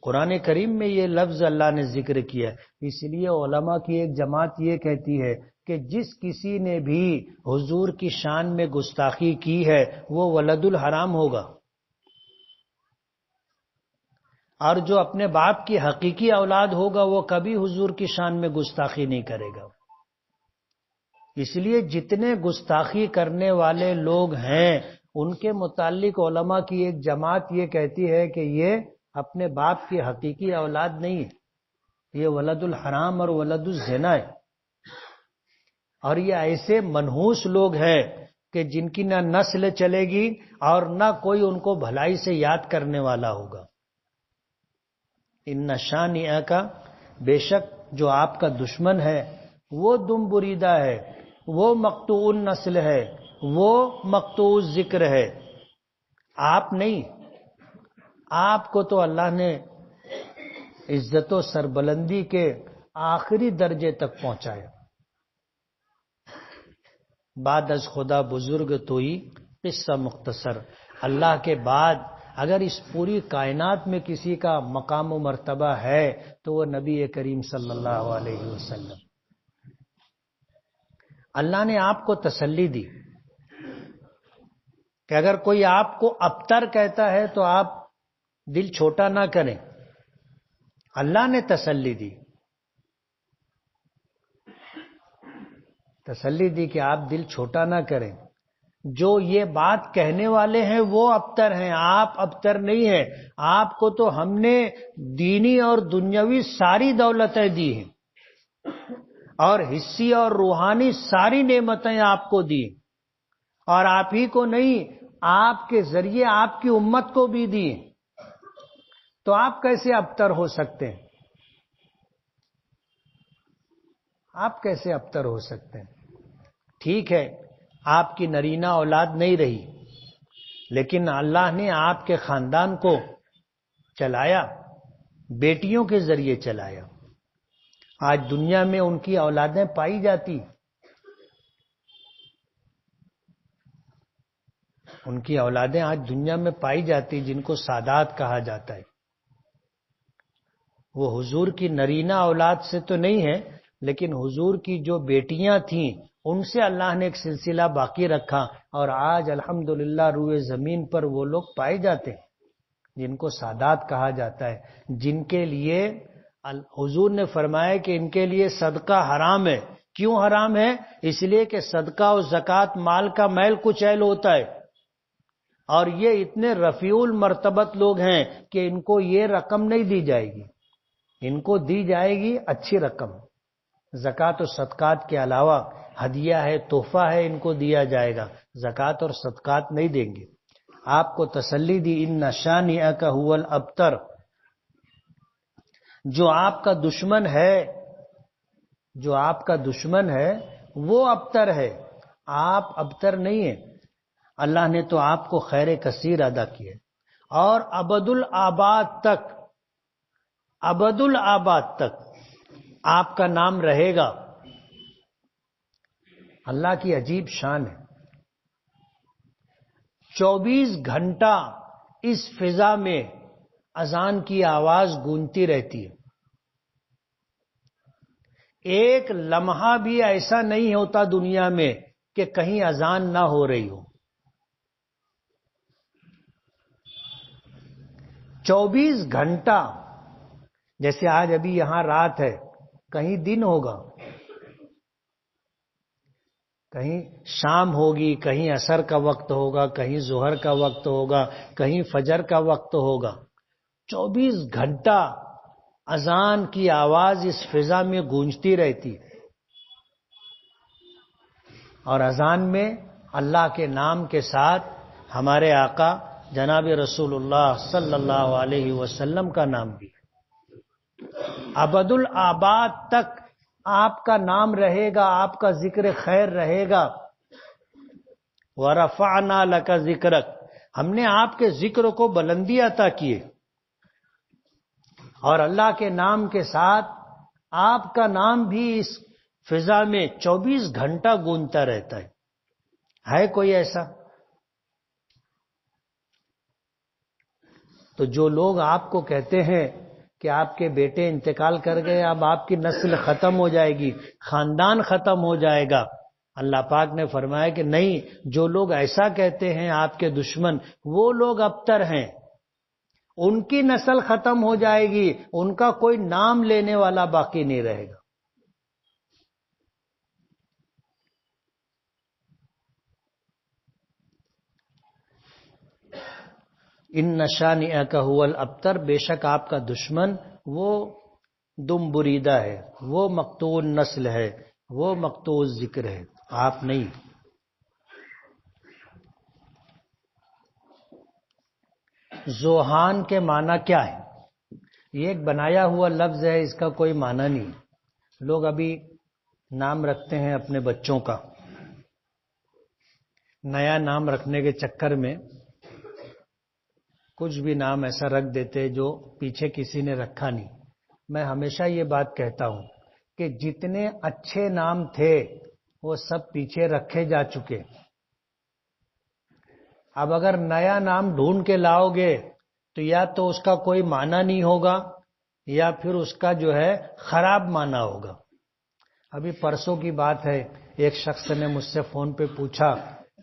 قرآن کریم میں یہ لفظ اللہ نے ذکر کیا ہے، اس لیے علماء کی ایک جماعت یہ کہتی ہے کہ جس کسی نے بھی حضور کی شان میں گستاخی کی ہے وہ ولد الحرام ہوگا، اور جو اپنے باپ کی حقیقی اولاد ہوگا وہ کبھی حضور کی شان میں گستاخی نہیں کرے گا۔ اس لیے جتنے گستاخی کرنے والے لوگ ہیں ان کے متعلق علماء کی ایک جماعت یہ کہتی ہے کہ یہ اپنے باپ کی حقیقی اولاد نہیں ہے، یہ ولد الحرام اور ولد الزنا ہے، اور یہ ایسے منحوس لوگ ہیں کہ جن کی نہ نسل چلے گی اور نہ کوئی ان کو بھلائی سے یاد کرنے والا ہوگا۔ ان شانئک، بے شک جو آپ کا دشمن ہے وہ دم بریدہ ہے، وہ مقطوع النسل ہے، وہ مقطوع الذکر ہے، آپ نہیں۔ آپ کو تو اللہ نے عزت و سربلندی کے آخری درجے تک پہنچایا۔ بعد از خدا بزرگ توئی، قصہ مختصر۔ اللہ کے بعد اگر اس پوری کائنات میں کسی کا مقام و مرتبہ ہے تو وہ نبی کریم صلی اللہ علیہ وسلم۔ اللہ نے آپ کو تسلی دی کہ اگر کوئی آپ کو ابتر کہتا ہے تو آپ دل چھوٹا نہ کریں، اللہ نے تسلی دی، تسلی دی کہ آپ دل چھوٹا نہ کریں۔ جو یہ بات کہنے والے ہیں وہ ابتر ہیں، آپ ابتر نہیں ہیں۔ آپ کو تو ہم نے دینی اور دنیاوی ساری دولتیں دی ہیں، اور حصی اور روحانی ساری نعمتیں آپ کو دی، اور آپ ہی کو نہیں، آپ کے ذریعے آپ کی امت کو بھی دی، تو آپ کیسے ابتر ہو سکتے ہیں؟ آپ کیسے ابتر ہو سکتے ہیں؟ ٹھیک ہے آپ کی نرینہ اولاد نہیں رہی، لیکن اللہ نے آپ کے خاندان کو چلایا، بیٹیوں کے ذریعے چلایا۔ آج دنیا میں ان کی اولادیں پائی جاتی، ان کی اولادیں آج دنیا میں پائی جاتی جن کو سادات کہا جاتا ہے۔ وہ حضور کی نرینہ اولاد سے تو نہیں ہے، لیکن حضور کی جو بیٹیاں تھیں ان سے اللہ نے ایک سلسلہ باقی رکھا، اور آج الحمدللہ روئے زمین پر وہ لوگ پائے جاتے ہیں جن کو سادات کہا جاتا ہے، جن کے لیے حضور نے فرمایا کہ ان کے لیے صدقہ حرام ہے۔ کیوں حرام ہے؟ اس لیے کہ صدقہ و زکوٰۃ مال کا میل کچیل ہوتا ہے، اور یہ اتنے رفیع المرتبت لوگ ہیں کہ ان کو یہ رقم نہیں دی جائے گی، ان کو دی جائے گی اچھی رقم، زکوٰۃ و صدقات کے علاوہ ہدیہ ہے، تحفہ ہے، ان کو دیا جائے گا، زکوٰۃ اور صدقات نہیں دیں گے۔ آپ کو تسلی دی، ان شانئک ھو الابتر، جو آپ کا دشمن ہے، جو آپ کا دشمن ہے وہ ابتر ہے، آپ ابتر نہیں ہیں۔ اللہ نے تو آپ کو خیر کثیر ادا کیے، اور ابد الآباد تک آپ کا نام رہے گا۔ اللہ کی عجیب شان ہے، 24 گھنٹہ اس فضا میں اذان کی آواز گونجتی رہتی ہے، ایک لمحہ بھی ایسا نہیں ہوتا دنیا میں کہ کہیں اذان نہ ہو رہی ہو۔ 24 گھنٹہ، جیسے آج ابھی یہاں رات ہے، کہیں دن ہوگا، کہیں شام ہوگی، کہیں عصر کا وقت ہوگا، کہیں ظہر کا وقت ہوگا، کہیں فجر کا وقت ہوگا۔ 24 گھنٹہ اذان کی آواز اس فضا میں گونجتی رہتی، اور اذان میں اللہ کے نام کے ساتھ ہمارے آقا جناب رسول اللہ صلی اللہ علیہ وسلم کا نام بھی ہے۔ ابد الآباد تک آپ کا نام رہے گا، آپ کا ذکر خیر رہے گا۔ وَرَفَعْنَا لَكَ ذِكْرَكَ، ہم نے آپ کے ذکر کو بلندی عطا کیے، اور اللہ کے نام کے ساتھ آپ کا نام بھی اس فضا میں 24 گھنٹہ گونجتا رہتا ہے کوئی ایسا؟ تو جو لوگ آپ کو کہتے ہیں کہ آپ کے بیٹے انتقال کر گئے، اب آپ کی نسل ختم ہو جائے گی، خاندان ختم ہو جائے گا، اللہ پاک نے فرمایا کہ نہیں، جو لوگ ایسا کہتے ہیں آپ کے دشمن، وہ لوگ ابتر ہیں، ان کی نسل ختم ہو جائے گی، ان کا کوئی نام لینے والا باقی نہیں رہے گا۔ ان شانئک ھو الابتر، بے شک آپ کا دشمن وہ دم بریدہ ہے، وہ مقطوع نسل ہے، وہ مقطوع ذکر ہے، آپ نہیں۔ ذوحان کے معنی کیا ہے؟ یہ ایک بنایا ہوا لفظ ہے، اس کا کوئی معنی نہیں۔ لوگ ابھی نام رکھتے ہیں اپنے بچوں کا، نیا نام رکھنے کے چکر میں کچھ بھی نام ایسا رکھ دیتے جو پیچھے کسی نے رکھا نہیں۔ میں ہمیشہ یہ بات کہتا ہوں کہ جتنے اچھے نام تھے وہ سب پیچھے رکھے جا چکے، اب اگر نیا نام ڈھونڈ کے لاؤ گے تو یا تو اس کا کوئی معنی نہیں ہوگا، یا پھر اس کا جو ہے خراب معنی ہوگا۔ ابھی پرسوں کی بات ہے، ایک شخص نے مجھ سے فون پہ پوچھا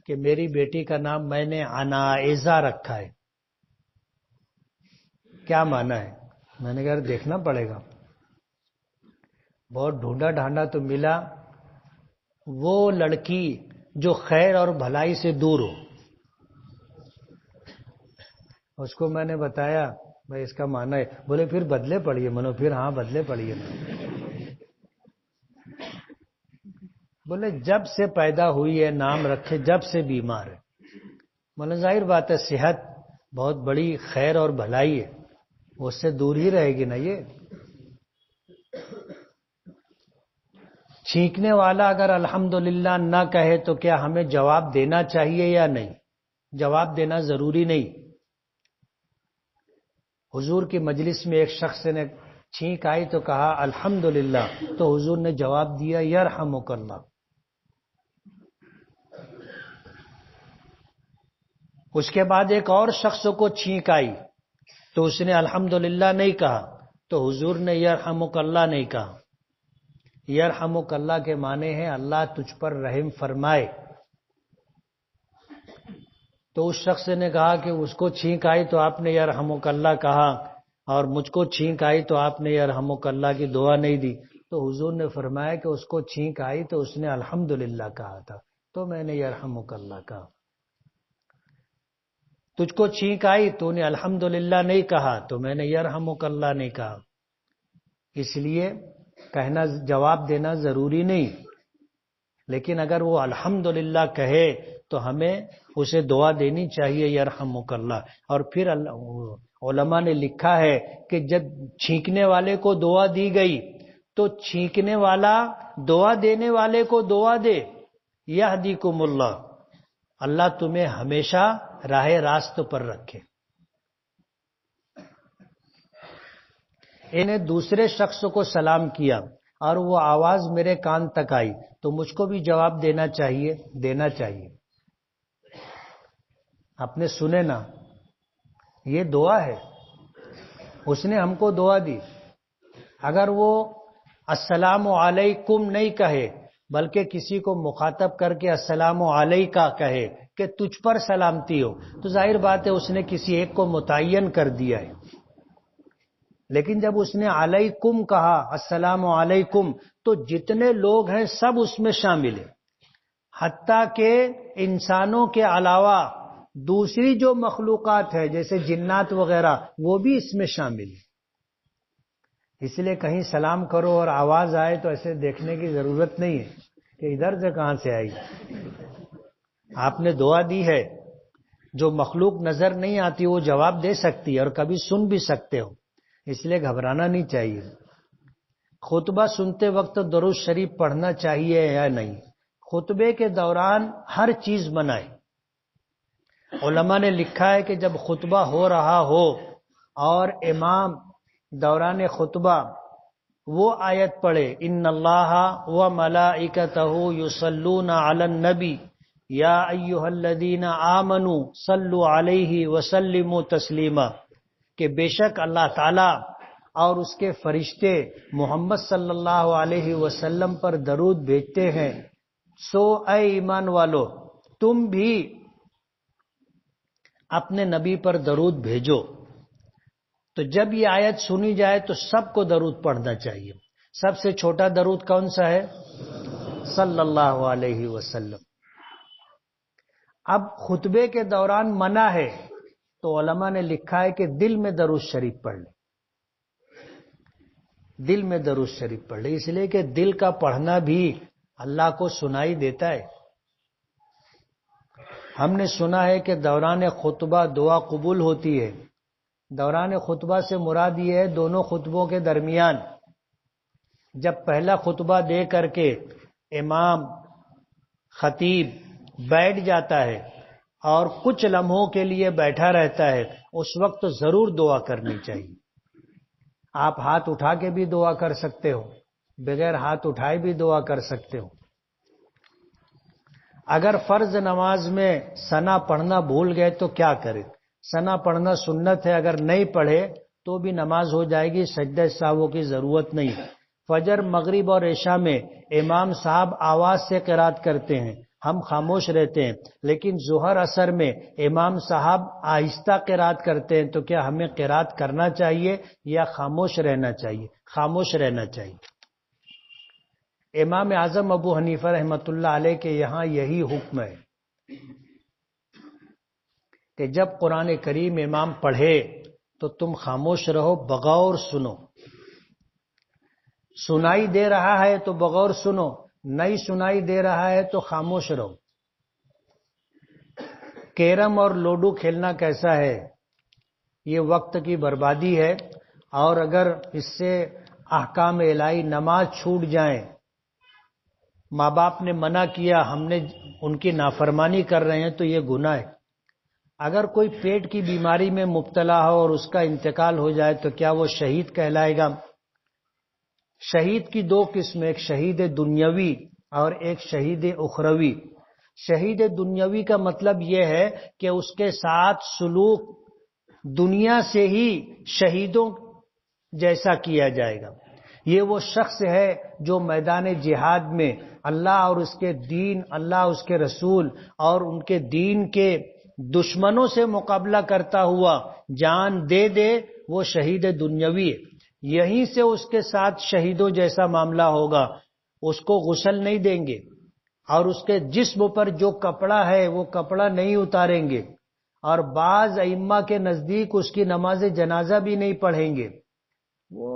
کہ میری بیٹی کا نام میں نے عنائزہ رکھا ہے، کیا معنی ہے؟ میں نے کہا دیکھنا پڑے گا۔ بہت ڈھونڈا ڈھانڈا تو ملا وہ لڑکی جو خیر اور بھلائی سے دور ہو۔ اس کو میں نے بتایا بھائی اس کا معنی ہے، بولے پھر بدلے پڑیے منو، پھر ہاں بدلے پڑیے۔ بولے جب سے پیدا ہوئی ہے نام رکھے، جب سے بیمار ہے۔ بولے ظاہر بات ہے، صحت بہت بڑی خیر اور بھلائی ہے، اس سے دور ہی رہے گی نا۔ یہ چھینکنے والا اگر الحمدللہ نہ کہے تو کیا ہمیں جواب دینا چاہیے یا نہیں؟ جواب دینا ضروری نہیں۔ حضور کی مجلس میں ایک شخص نے چھینک آئی تو کہا الحمدللہ، تو حضور نے جواب دیا یرحمک اللہ۔ اس کے بعد ایک اور شخص کو چھینک آئی تو اس نے الحمدللہ نہیں کہا تو حضور نے یرحمک اللہ نہیں کہا۔ یرحمک اللہ کے معنی ہیں اللہ تجھ پر رحم فرمائے. تو اس شخص نے کہا کہ اس کو چھینک آئی تو آپ نے یرحمک اللہ کہا اور مجھ کو چھینک آئی تو آپ نے یرحمک اللہ کی دعا نہیں دی. تو حضور نے فرمایا کہ اس کو چھینک آئی تو اس نے الحمدللہ کہا تھا تو میں نے یرحمک اللہ کہا. تجھ کو چھینک آئی تو نے الحمدللہ نہیں کہا تو میں نے یرحمک اللہ نہیں کہا. اس لیے کہنا جواب دینا ضروری نہیں، لیکن اگر وہ الحمدللہ کہے تو ہمیں اسے دعا دینی چاہیے یرحمک اللہ. اور پھر علماء نے لکھا ہے کہ جب چھینکنے والے کو دعا دی گئی تو چھینکنے والا دعا دینے والے کو دعا دے یہدیکم اللہ، اللہ تمہیں ہمیشہ راہ راست پر رکھے. انہیں دوسرے شخص کو سلام کیا اور وہ آواز میرے کان تک آئی تو مجھ کو بھی جواب دینا چاہیے. آپ نے سنے نا، یہ دعا ہے، اس نے ہم کو دعا دی. اگر وہ السلام علیکم نہیں کہے بلکہ کسی کو مخاطب کر کے السلام علیکہ کہے کہ تجھ پر سلامتی ہو تو ظاہر بات ہے اس نے کسی ایک کو متعین کر دیا ہے. لیکن جب اس نے علیکم کہا السلام علیکم تو جتنے لوگ ہیں سب اس میں شامل ہیں، حتیٰ کہ انسانوں کے علاوہ دوسری جو مخلوقات ہے جیسے جنات وغیرہ وہ بھی اس میں شامل ہیں. اس لیے کہیں سلام کرو اور آواز آئے تو ایسے دیکھنے کی ضرورت نہیں ہے کہ ادھر سے کہاں سے آئی. آپ نے دعا دی ہے، جو مخلوق نظر نہیں آتی وہ جواب دے سکتی ہے اور کبھی سن بھی سکتے ہو، اس لیے گھبرانا نہیں چاہیے. خطبہ سنتے وقت درود شریف پڑھنا چاہیے یا نہیں؟ خطبے کے دوران ہر چیز منائے. علماء نے لکھا ہے کہ جب خطبہ ہو رہا ہو اور امام دوران خطبہ وہ آیت پڑھے ان اللہ و ملائکتہ یصلون علی النبی یا ایھا الذین آمنوا صلوا علیہ وسلموا تسلیما، کہ بے شک اللہ تعالی اور اس کے فرشتے محمد صلی اللہ علیہ وسلم پر درود بھیجتے ہیں، سو اے ایمان والو تم بھی اپنے نبی پر درود بھیجو. تو جب یہ آیت سنی جائے تو سب کو درود پڑھنا چاہیے. سب سے چھوٹا درود کون سا ہے؟ صلی اللہ علیہ وسلم. اب خطبے کے دوران منع ہے تو علماء نے لکھا ہے کہ دل میں درود شریف پڑھ لیں. دل میں درود شریف پڑھ لیں، اس لیے کہ دل کا پڑھنا بھی اللہ کو سنائی دیتا ہے. ہم نے سنا ہے کہ دوران خطبہ دعا قبول ہوتی ہے. دوران خطبہ سے مراد یہ ہے دونوں خطبوں کے درمیان جب پہلا خطبہ دے کر کے امام خطیب بیٹھ جاتا ہے اور کچھ لمحوں کے لیے بیٹھا رہتا ہے اس وقت ضرور دعا کرنی چاہیے. آپ ہاتھ اٹھا کے بھی دعا کر سکتے ہو، بغیر ہاتھ اٹھائے بھی دعا کر سکتے ہو. اگر فرض نماز میں ثنا پڑھنا بھول گئے تو کیا کریں؟ ثنا پڑھنا سنت ہے، اگر نہیں پڑھے تو بھی نماز ہو جائے گی، سجدہ سہو کی ضرورت نہیں. فجر مغرب اور عشاء میں امام صاحب آواز سے قرات کرتے ہیں، ہم خاموش رہتے ہیں، لیکن ظہر عصر میں امام صاحب آہستہ قرات کرتے ہیں تو کیا ہمیں قرات کرنا چاہیے یا خاموش رہنا چاہیے؟ خاموش رہنا چاہیے. امام اعظم ابو حنیفہ رحمۃ اللہ علیہ کے یہاں یہی حکم ہے کہ جب قرآن کریم امام پڑھے تو تم خاموش رہو، بغور سنو. سنائی دے رہا ہے تو بغور سنو، نہیں سنائی دے رہا ہے تو خاموش رہو. کیرم اور لوڈو کھیلنا کیسا ہے؟ یہ وقت کی بربادی ہے، اور اگر اس سے احکام الہی نماز چھوٹ جائیں، ماں باپ نے منع کیا ہم نے ان کی نافرمانی کر رہے ہیں تو یہ گناہ ہے. اگر کوئی پیٹ کی بیماری میں مبتلا ہو اور اس کا انتقال ہو جائے تو کیا وہ شہید کہلائے گا؟ شہید کی دو قسم، ایک شہید دنیاوی اور ایک شہید اخروی. شہید دنیاوی کا مطلب یہ ہے کہ اس کے ساتھ سلوک دنیا سے ہی شہیدوں جیسا کیا جائے گا، یہ وہ شخص ہے جو میدان جہاد میں اللہ اور اس کے دین، اللہ اس کے رسول اور ان کے دین کے دشمنوں سے مقابلہ کرتا ہوا جان دے دے، وہ شہید دنیاوی ہے۔ یہیں سے اس کے ساتھ شہیدوں جیسا معاملہ ہوگا، اس کو غسل نہیں دیں گے اور اس کے جسم پر جو کپڑا ہے وہ کپڑا نہیں اتاریں گے، اور بعض ائمہ کے نزدیک اس کی نماز جنازہ بھی نہیں پڑھیں گے۔ وہ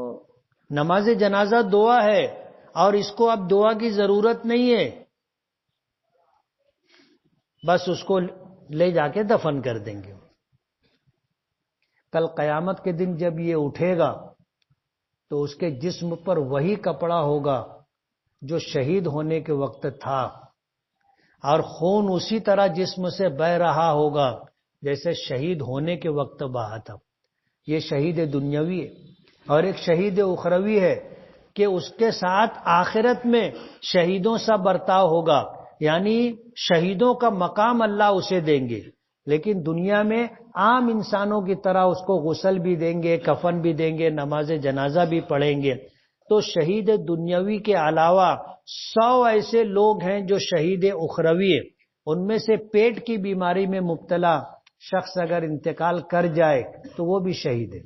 نماز جنازہ دعا ہے اور اس کو اب دعا کی ضرورت نہیں ہے، بس اس کو لے جا کے دفن کر دیں گے۔ کل قیامت کے دن جب یہ اٹھے گا تو اس کے جسم پر وہی کپڑا ہوگا جو شہید ہونے کے وقت تھا، اور خون اسی طرح جسم سے بہہ رہا ہوگا جیسے شہید ہونے کے وقت بہا تھا۔ یہ شہید دنیاوی ہے، اور ایک شہید اخروی ہے کہ اس کے ساتھ آخرت میں شہیدوں سا برتاؤ ہوگا، یعنی شہیدوں کا مقام اللہ اسے دیں گے، لیکن دنیا میں عام انسانوں کی طرح اس کو غسل بھی دیں گے، کفن بھی دیں گے، نماز جنازہ بھی پڑھیں گے۔ تو شہید دنیاوی کے علاوہ 100 ایسے لوگ ہیں جو شہید اخروی ہیں۔ ان میں سے پیٹ کی بیماری میں مبتلا شخص اگر انتقال کر جائے تو وہ بھی شہید ہے۔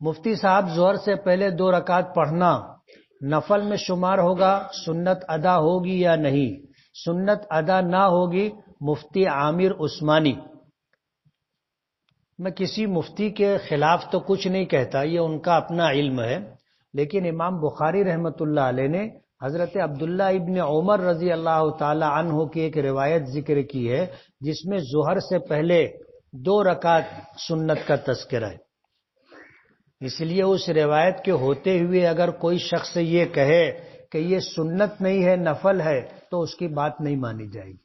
مفتی صاحب، ظہر سے پہلے 2 رکعت پڑھنا نفل میں شمار ہوگا؟ سنت ادا ہوگی یا نہیں؟ سنت ادا نہ ہوگی۔ مفتی عامر عثمانی، میں کسی مفتی کے خلاف تو کچھ نہیں کہتا، یہ ان کا اپنا علم ہے، لیکن امام بخاری رحمت اللہ علیہ نے حضرت عبداللہ ابن عمر رضی اللہ تعالی عنہ کی ایک روایت ذکر کی ہے جس میں ظہر سے پہلے 2 رکعت سنت کا تذکرہ ہے۔ اس لیے اس روایت کے ہوتے ہوئے اگر کوئی شخص یہ کہے کہ یہ سنت نہیں ہے، نفل ہے، تو اس کی بات نہیں مانی جائے گی۔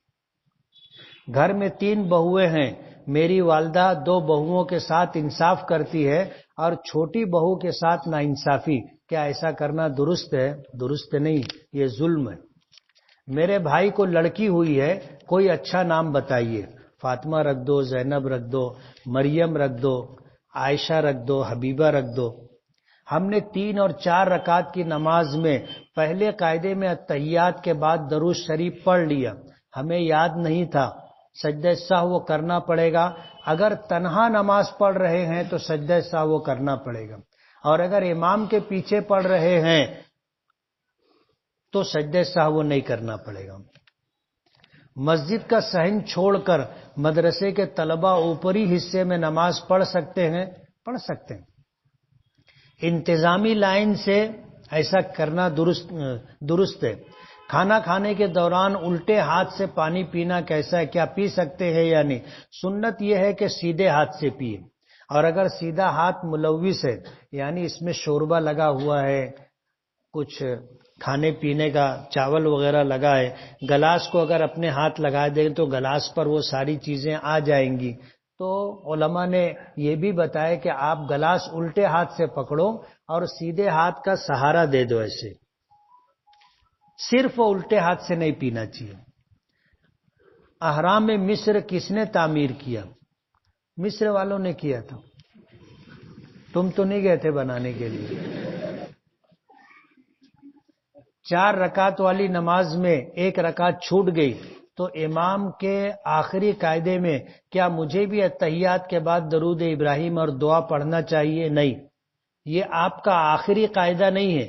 گھر میں 3 بہویں ہیں، میری والدہ 2 بہوؤں کے ساتھ انصاف کرتی ہے اور چھوٹی بہو کے ساتھ ناانصافی، کیا ایسا کرنا درست ہے؟ درست نہیں، یہ ظلم ہے۔ میرے بھائی کو لڑکی ہوئی ہے، کوئی اچھا نام بتائیے، فاطمہ رکھ دو، زینب رکھ دو، مریم رکھ دو، عائشہ رکھ دو، حبیبہ رکھ دو۔ ہم نے 3 اور 4 رکعت کی نماز میں پہلے قاعدے میں اتحیات کے بعد درود شریف پڑھ لیا، ہمیں یاد نہیں تھا، سجدہ سہو کرنا پڑے گا۔ اگر تنہا نماز پڑھ رہے ہیں تو سجدہ سہو کرنا پڑے گا، اور اگر امام کے پیچھے پڑھ رہے ہیں تو سجدہ سہو نہیں کرنا پڑے گا۔ مسجد کا صحن چھوڑ کر مدرسے کے طلبہ اوپری حصے میں نماز پڑھ سکتے ہیں؟ پڑھ سکتے ہیں۔ انتظامی لائن سے ایسا کرنا درست ہے۔ کھانا کھانے کے دوران الٹے ہاتھ سے پانی پینا کیسا ہے؟ کیا پی سکتے ہیں یا نہیں؟ سنت یہ ہے کہ سیدھے ہاتھ سے پیے، اور اگر سیدھا ہاتھ ملوث ہے، یعنی اس میں شوربہ لگا ہوا ہے، کچھ کھانے پینے کا چاول وغیرہ لگا ہے، گلاس کو اگر اپنے ہاتھ لگا دیں تو گلاس پر وہ ساری چیزیں آ جائیں گی، تو علماء نے یہ بھی بتایا کہ آپ گلاس الٹے ہاتھ سے پکڑو اور سیدھے ہاتھ کا سہارا دے دو، ایسے صرف الٹے ہاتھ سے نہیں پینا چاہیے۔ احرام مصر کس نے تعمیر کیا؟ مصر والوں نے کیا تھا، تم تو نہیں گئے تھے بنانے کے لیے۔ 4 رکعت والی نماز میں 1 رکعت چھوٹ گئی تو امام کے آخری قاعدے میں کیا مجھے بھی اتحیات کے بعد درود ابراہیم اور دعا پڑھنا چاہیے؟ نہیں، یہ آپ کا آخری قاعدہ نہیں ہے،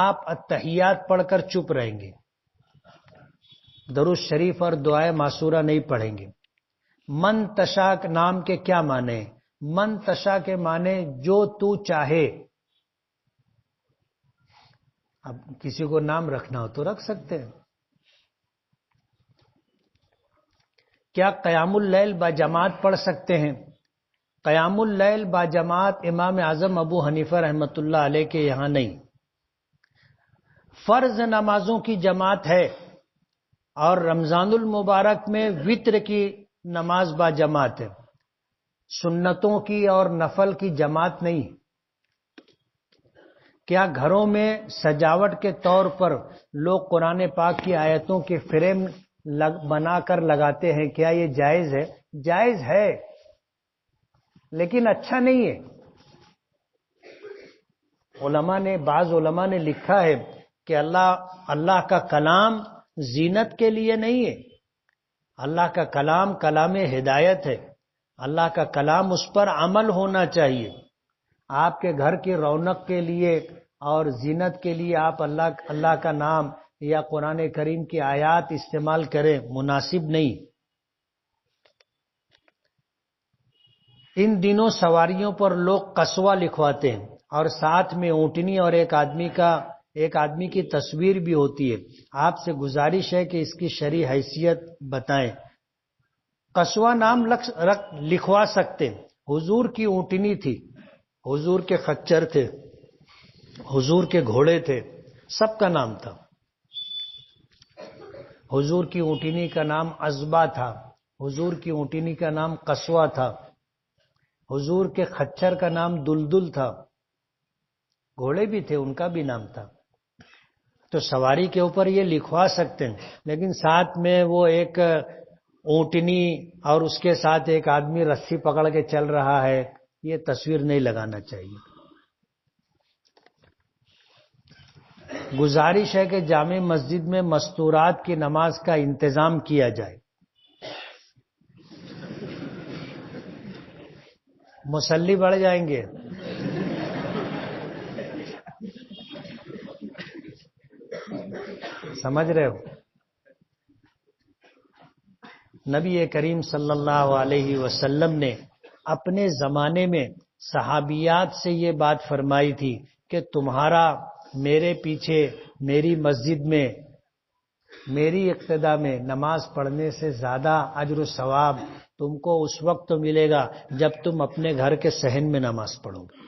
آپ اتحیات پڑھ کر چپ رہیں گے، درود شریف اور دعائے معصورہ نہیں پڑھیں گے۔ من تشا نام کے کیا معنی ہیں؟ من تشا کے معنی جو تو چاہے۔ اب کسی کو نام رکھنا ہو تو رکھ سکتے ہیں۔ کیا قیام اللیل با جماعت پڑھ سکتے ہیں؟ قیام اللیل با جماعت امام اعظم ابو حنیفہ رحمت اللہ علیہ کے یہاں نہیں، فرض نمازوں کی جماعت ہے، اور رمضان المبارک میں وتر کی نماز با جماعت ہے، سنتوں کی اور نفل کی جماعت نہیں۔ کیا گھروں میں سجاوٹ کے طور پر لوگ قرآن پاک کی آیتوں کے فریم بنا کر لگاتے ہیں؟ کیا یہ جائز ہے؟ جائز ہے، لیکن اچھا نہیں ہے۔ بعض علماء نے لکھا ہے کہ اللہ کا کلام زینت کے لیے نہیں ہے. اللہ کا کلام کلام ہدایت ہے. اللہ کا کلام اس پر عمل ہونا چاہیے. آپ کے گھر کی رونق کے لیے اور زینت کے لیے آپ اللہ کا نام یا قرآن کریم کی آیات استعمال کریں، مناسب نہیں. ان دنوں سواریوں پر لوگ قصوہ لکھواتے ہیں اور ساتھ میں اونٹنی اور ایک آدمی کی تصویر بھی ہوتی ہے. آپ سے گزارش ہے کہ اس کی شرعی حیثیت بتائیں. قصوہ نام لکھوا سکتے ہیں. حضور کی اونٹنی تھی، حضور کے خچر تھے، حضور کے گھوڑے تھے، سب کا نام تھا. حضور کی اونٹنی کا نام عزبہ تھا، حضور کی اونٹنی کا نام قصوہ تھا، حضور کے خچر کا نام دلدل تھا، گھوڑے بھی تھے ان کا بھی نام تھا. تو سواری کے اوپر یہ لکھوا سکتے ہیں، لیکن ساتھ میں وہ ایک اونٹنی اور اس کے ساتھ ایک آدمی رسی پکڑ کے چل رہا ہے، یہ تصویر نہیں لگانا چاہیے. گزارش ہے کہ جامع مسجد میں مستورات کی نماز کا انتظام کیا جائے. مصلی بڑھ جائیں گے. سمجھ رہے ہو؟ نبی کریم صلی اللہ علیہ وسلم نے اپنے زمانے میں صحابیات سے یہ بات فرمائی تھی کہ تمہارا میرے پیچھے میری مسجد میں میری اقتداء میں نماز پڑھنے سے زیادہ اجر و ثواب تم کو اس وقت ملے گا جب تم اپنے گھر کے صحن میں نماز پڑھو گے.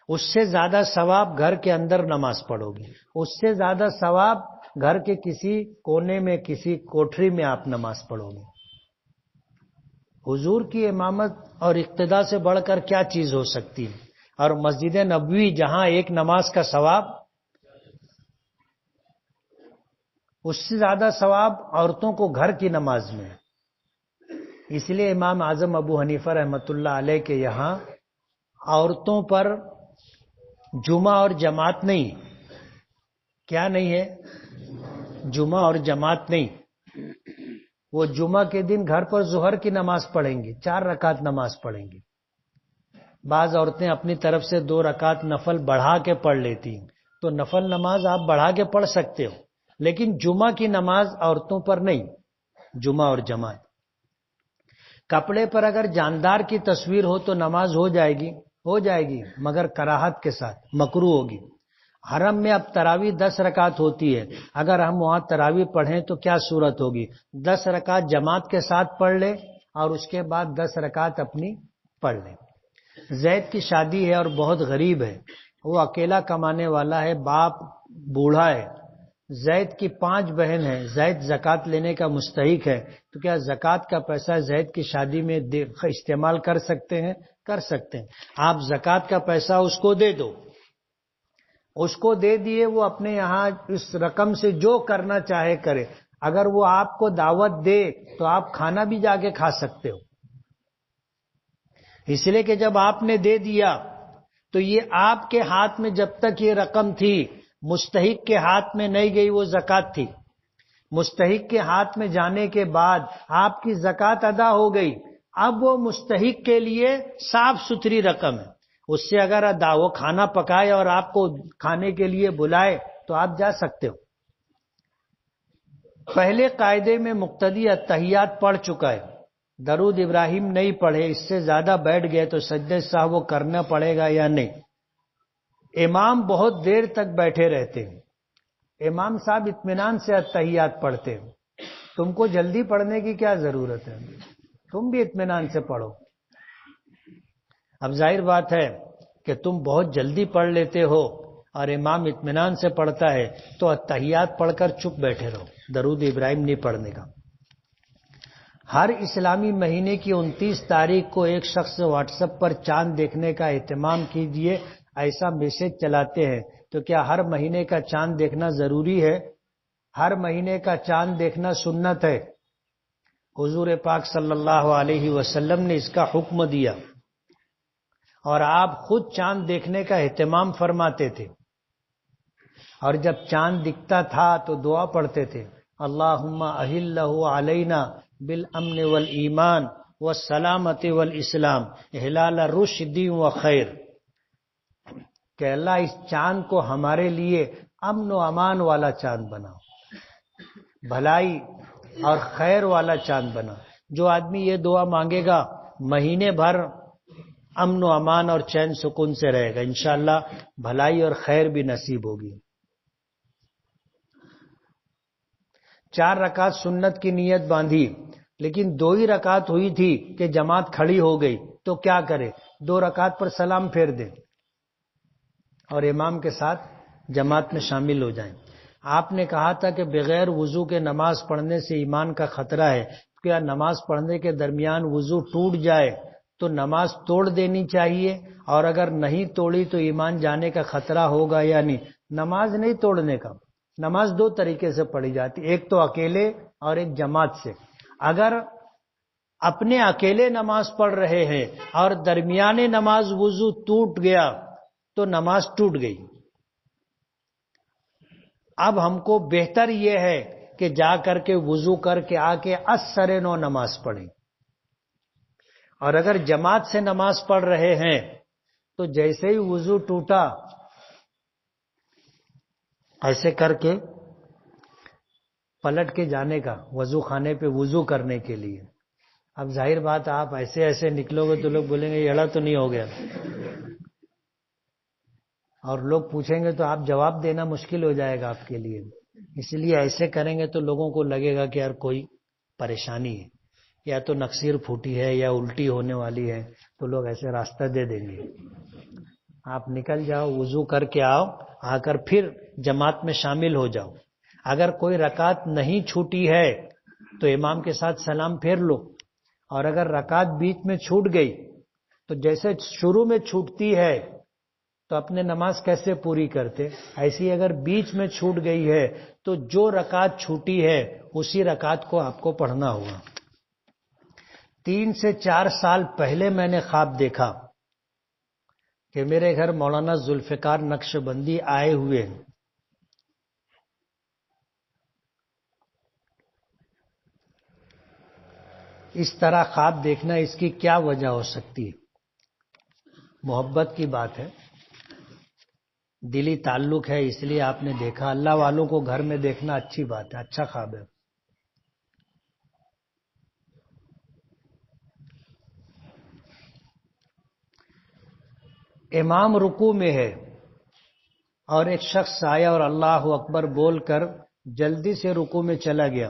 اس سے زیادہ ثواب گھر کے اندر نماز پڑھو گی. اس سے زیادہ ثواب گھر کے کسی کونے میں کسی کوٹھری میں آپ نماز پڑھو گے. حضور کی امامت اور اقتداء سے بڑھ کر کیا چیز ہو سکتی ہے؟ اور مسجد نبوی جہاں ایک نماز کا ثواب، اس سے زیادہ ثواب عورتوں کو گھر کی نماز میں ہے. اس لیے امام اعظم ابو حنیفہ رحمۃ اللہ علیہ کے یہاں عورتوں پر جمعہ اور جماعت نہیں. کیا نہیں ہے؟ جمعہ اور جماعت نہیں. وہ جمعہ کے دن گھر پر ظہر کی نماز پڑھیں گی، 4 رکعت نماز پڑھیں گی. بعض عورتیں اپنی طرف سے 2 رکعت نفل بڑھا کے پڑھ لیتی ہیں، تو نفل نماز آپ بڑھا کے پڑھ سکتے ہو، لیکن جمعہ کی نماز عورتوں پر نہیں. جمعہ اور جماعت. کپڑے پر اگر جاندار کی تصویر ہو تو نماز ہو جائے گی مگر کراہت کے ساتھ، مکروہ ہوگی. حرم میں اب تراویح 10 رکعت ہوتی ہے. اگر ہم وہاں تراویح پڑھیں تو کیا صورت ہوگی؟ 10 رکعت جماعت کے ساتھ پڑھ لے اور اس کے بعد 10 رکعت اپنی پڑھ لے. زید کی شادی ہے اور بہت غریب ہے، وہ اکیلا کمانے والا ہے، باپ بوڑھا ہے. زید کی 5 بہن ہیں. زید زکوٰۃ لینے کا مستحق ہے، تو کیا زکوٰۃ کا پیسہ زید کی شادی میں استعمال کر سکتے ہیں؟ کر سکتے ہیں. آپ زکوٰۃ کا پیسہ اس کو دے دو. اس کو دے دیے، وہ اپنے یہاں اس رقم سے جو کرنا چاہے کرے. اگر وہ آپ کو دعوت دے تو آپ کھانا بھی جا کے کھا سکتے ہو. اس لیے کہ جب آپ نے دے دیا تو یہ آپ کے ہاتھ میں جب تک یہ رقم تھی، مستحق کے ہاتھ میں نہیں گئی، وہ زکوٰۃ تھی. مستحق کے ہاتھ میں جانے کے بعد آپ کی زکوٰۃ ادا ہو گئی. اب وہ مستحق کے لیے صاف ستھری رقم ہے. اس سے اگر وہ کھانا پکائے اور آپ کو کھانے کے لیے بلائے تو آپ جا سکتے ہو. پہلے قاعدے میں مقتدی اتحیات پڑھ چکا ہے، درود ابراہیم نہیں پڑھے، اس سے زیادہ بیٹھ گئے تو سجدہ سہو کرنا پڑے گا یا نہیں؟ امام بہت دیر تک بیٹھے رہتے ہیں. امام صاحب اطمینان سے اتحیات پڑھتے ہیں. تم کو جلدی پڑھنے کی کیا ضرورت ہے؟ تم بھی اطمینان سے پڑھو. اب ظاہر بات ہے کہ تم بہت جلدی پڑھ لیتے ہو اور امام اطمینان سے پڑھتا ہے تو اتحیات پڑھ کر چپ بیٹھے رہو، درود ابراہیم نہیں پڑھنے کا. ہر اسلامی مہینے کی 29 تاریخ کو ایک شخص واٹس ایپ پر چاند دیکھنے کا اہتمام کیجیے، ایسا میسج چلاتے ہیں. تو کیا ہر مہینے کا چاند دیکھنا ضروری ہے؟ ہر مہینے کا چاند دیکھنا سنت ہے. حضور پاک صلی اللہ علیہ وسلم نے اس کا حکم دیا. اور آپ خود چاند دیکھنے کا اہتمام فرماتے تھے، اور جب چاند دکھتا تھا تو دعا پڑھتے تھے، اللہم اہلہ علینا بالامن والایمان والسلامت والاسلام احلال رشد و خیر، کہ اللہ اس چاند کو ہمارے لیے امن و امان والا چاند بناؤ، بھلائی اور خیر والا چاند بنا۔ جو آدمی یہ دعا مانگے گا مہینے بھر امن و امان اور چین سکون سے رہے گا، انشاءاللہ بھلائی اور خیر بھی نصیب ہوگی۔ 4 رکعت سنت کی نیت باندھی، لیکن 2 ہی رکعت ہوئی تھی کہ جماعت کھڑی ہو گئی، تو کیا کرے؟ 2 رکعت پر سلام پھیر دے اور امام کے ساتھ جماعت میں شامل ہو جائیں۔ آپ نے کہا تھا کہ بغیر وضو کے نماز پڑھنے سے ایمان کا خطرہ ہے، کیا نماز پڑھنے کے درمیان وضو ٹوٹ جائے تو نماز توڑ دینی چاہیے، اور اگر نہیں توڑی تو ایمان جانے کا خطرہ ہوگا یا نہیں؟ نماز نہیں توڑنے کا، نماز 2 طریقے سے پڑھی جاتی، ایک تو اکیلے اور ایک جماعت سے۔ اگر اپنے اکیلے نماز پڑھ رہے ہیں اور درمیان نماز وضو ٹوٹ گیا تو نماز ٹوٹ گئی۔ اب ہم کو بہتر یہ ہے کہ جا کر کے وضو کر کے آ کے اثر نو نماز پڑھیں، اور اگر جماعت سے نماز پڑھ رہے ہیں تو جیسے ہی وضو ٹوٹا ایسے کر کے پلٹ کے جانے کا وضو خانے پہ وضو کرنے کے لیے۔ اب ظاہر بات آپ ایسے ایسے نکلو گے تو لوگ بولیں گے یہ تو نہیں ہو گیا، اور لوگ پوچھیں گے تو آپ جواب دینا مشکل ہو جائے گا آپ کے لیے، اس لیے ایسے کریں گے تو لوگوں کو لگے گا کہ یار کوئی پریشانی ہے، یا تو نکسیر پھوٹی ہے یا الٹی ہونے والی ہے، تو لوگ ایسے راستہ دے دیں گے۔ آپ نکل جاؤ، وضو کر کے آؤ، آ کر پھر جماعت میں شامل ہو جاؤ۔ اگر کوئی رکعت نہیں چھوٹی ہے تو امام کے ساتھ سلام پھیر لو، اور اگر رکعت بیچ میں چھوٹ گئی تو جیسے شروع میں چھوٹتی ہے تو اپنے نماز کیسے پوری کرتے، ایسی اگر بیچ میں چھوٹ گئی ہے تو جو رکعت چھوٹی ہے اسی رکعت کو آپ کو پڑھنا ہوگا۔ 3 سے 4 سال پہلے میں نے خواب دیکھا کہ میرے گھر مولانا ذوالفقار نقشبندی آئے ہوئے، اس طرح خواب دیکھنا اس کی کیا وجہ ہو سکتی ہے؟ محبت کی بات ہے، دلی تعلق ہے، اس لیے آپ نے دیکھا۔ اللہ والوں کو گھر میں دیکھنا اچھی بات ہے، اچھا خواب ہے۔ امام رکوع میں ہے اور ایک شخص آیا اور اللہ اکبر بول کر جلدی سے رکوع میں چلا گیا،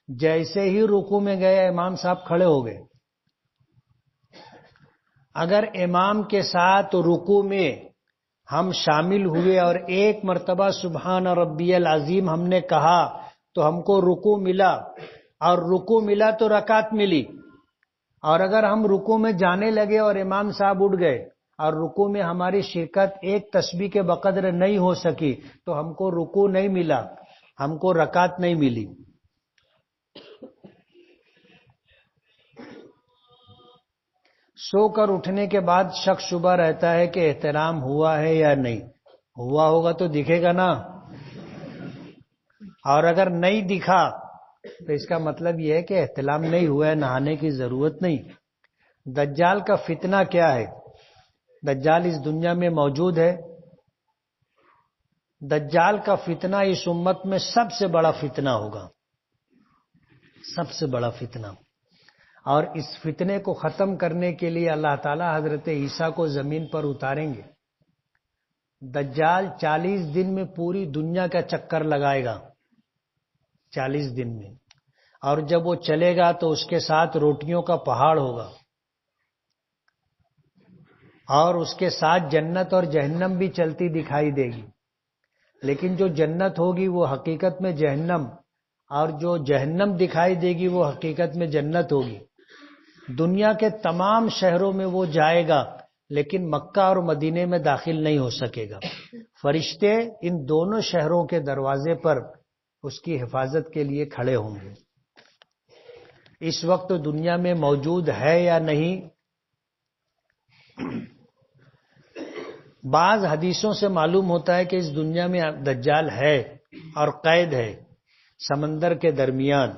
جیسے ہی رکوع میں گیا امام صاحب کھڑے ہو گئے۔ اگر امام کے ساتھ رکوع میں ہم شامل ہوئے اور ایک مرتبہ سبحان ربی العظیم ہم نے کہا تو ہم کو رکوع ملا، اور رکوع ملا تو رکعت ملی، اور اگر ہم رکوع میں جانے لگے اور امام صاحب اٹھ گئے اور رکوع میں ہماری شرکت ایک تسبیح کے بقدر نہیں ہو سکی تو ہم کو رکوع نہیں ملا، ہم کو رکعت نہیں ملی۔ سو کر اٹھنے کے بعد شک شبہ رہتا ہے کہ احترام ہوا ہے یا نہیں، ہوا ہوگا تو دکھے گا نا، اور اگر نہیں دکھا تو اس کا مطلب یہ ہے کہ احترام نہیں ہوا ہے، نہانے کی ضرورت نہیں۔ دجال کا فتنہ کیا ہے؟ دجال اس دنیا میں موجود ہے۔ دجال کا فتنہ اس امت میں سب سے بڑا فتنہ ہوگا، سب سے بڑا فتنہ، اور اس فتنے کو ختم کرنے کے لیے اللہ تعالی حضرت عیسیٰ کو زمین پر اتاریں گے۔ دجال 40 دن میں پوری دنیا کا چکر لگائے گا، 40 دن میں، اور جب وہ چلے گا تو اس کے ساتھ روٹیوں کا پہاڑ ہوگا، اور اس کے ساتھ جنت اور جہنم بھی چلتی دکھائی دے گی، لیکن جو جنت ہوگی وہ حقیقت میں جہنم، اور جو جہنم دکھائی دے گی وہ حقیقت میں جنت ہوگی۔ دنیا کے تمام شہروں میں وہ جائے گا لیکن مکہ اور مدینے میں داخل نہیں ہو سکے گا۔ فرشتے ان دونوں شہروں کے دروازے پر اس کی حفاظت کے لیے کھڑے ہوں گے۔ اس وقت دنیا میں موجود ہے یا نہیں بعض حدیثوں سے معلوم ہوتا ہے کہ اس دنیا میں دجال ہے اور قید ہے سمندر کے درمیان،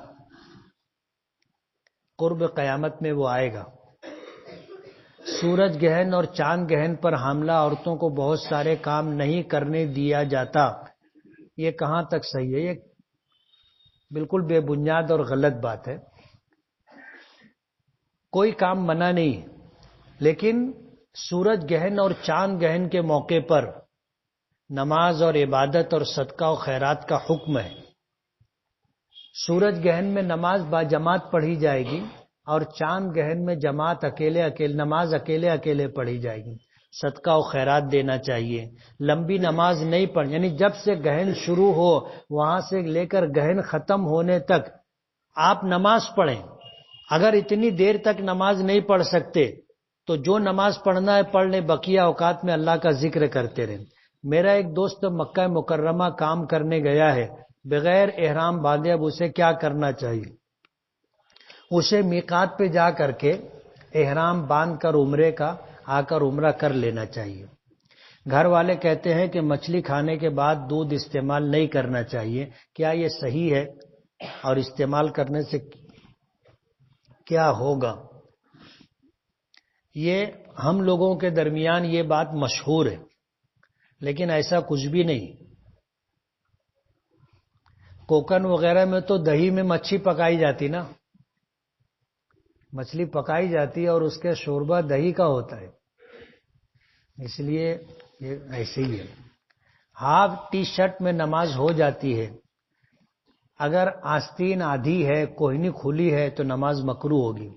قرب قیامت میں وہ آئے گا۔ سورج گہن اور چاند گہن پر حاملہ عورتوں کو بہت سارے کام نہیں کرنے دیا جاتا، یہ کہاں تک صحیح ہے؟ یہ بالکل بے بنیاد اور غلط بات ہے۔ کوئی کام منع نہیں، لیکن سورج گہن اور چاند گہن کے موقع پر نماز اور عبادت اور صدقہ و خیرات کا حکم ہے۔ سورج گہن میں نماز باجماعت پڑھی جائے گی اور چاند گہن میں نماز اکیلے اکیلے پڑھی جائے گی۔ صدقہ و خیرات دینا چاہیے، لمبی نماز نہیں پڑھ، یعنی جب سے گہن شروع ہو وہاں سے لے کر گہن ختم ہونے تک آپ نماز پڑھیں۔ اگر اتنی دیر تک نماز نہیں پڑھ سکتے تو جو نماز پڑھنا ہے پڑھ لیں، بقیہ اوقات میں اللہ کا ذکر کرتے رہیں۔ میرا ایک دوست مکہ مکرمہ کام کرنے گیا ہے، بغیر احرام باندھے، اب اسے کیا کرنا چاہیے؟ اسے میقات پہ جا کر کے احرام باندھ کر عمرے کا آ کر عمرہ کر لینا چاہیے۔ گھر والے کہتے ہیں کہ مچھلی کھانے کے بعد دودھ استعمال نہیں کرنا چاہیے، کیا یہ صحیح ہے اور استعمال کرنے سے کیا ہوگا؟ یہ ہم لوگوں کے درمیان یہ بات مشہور ہے، لیکن ایسا کچھ بھی نہیں۔ کوکن وغیرہ میں تو دہی میں مچھلی پکائی جاتی نا، مچھلی پکائی جاتی ہے اور اس کے شوربہ دہی کا ہوتا ہے، اس لیے یہ ایسے ہی ہے۔ ہاف ٹی شرٹ میں نماز ہو جاتی ہے، اگر آستین آدھی ہے، کوہنی کھلی ہے تو نماز مکروہ ہوگی۔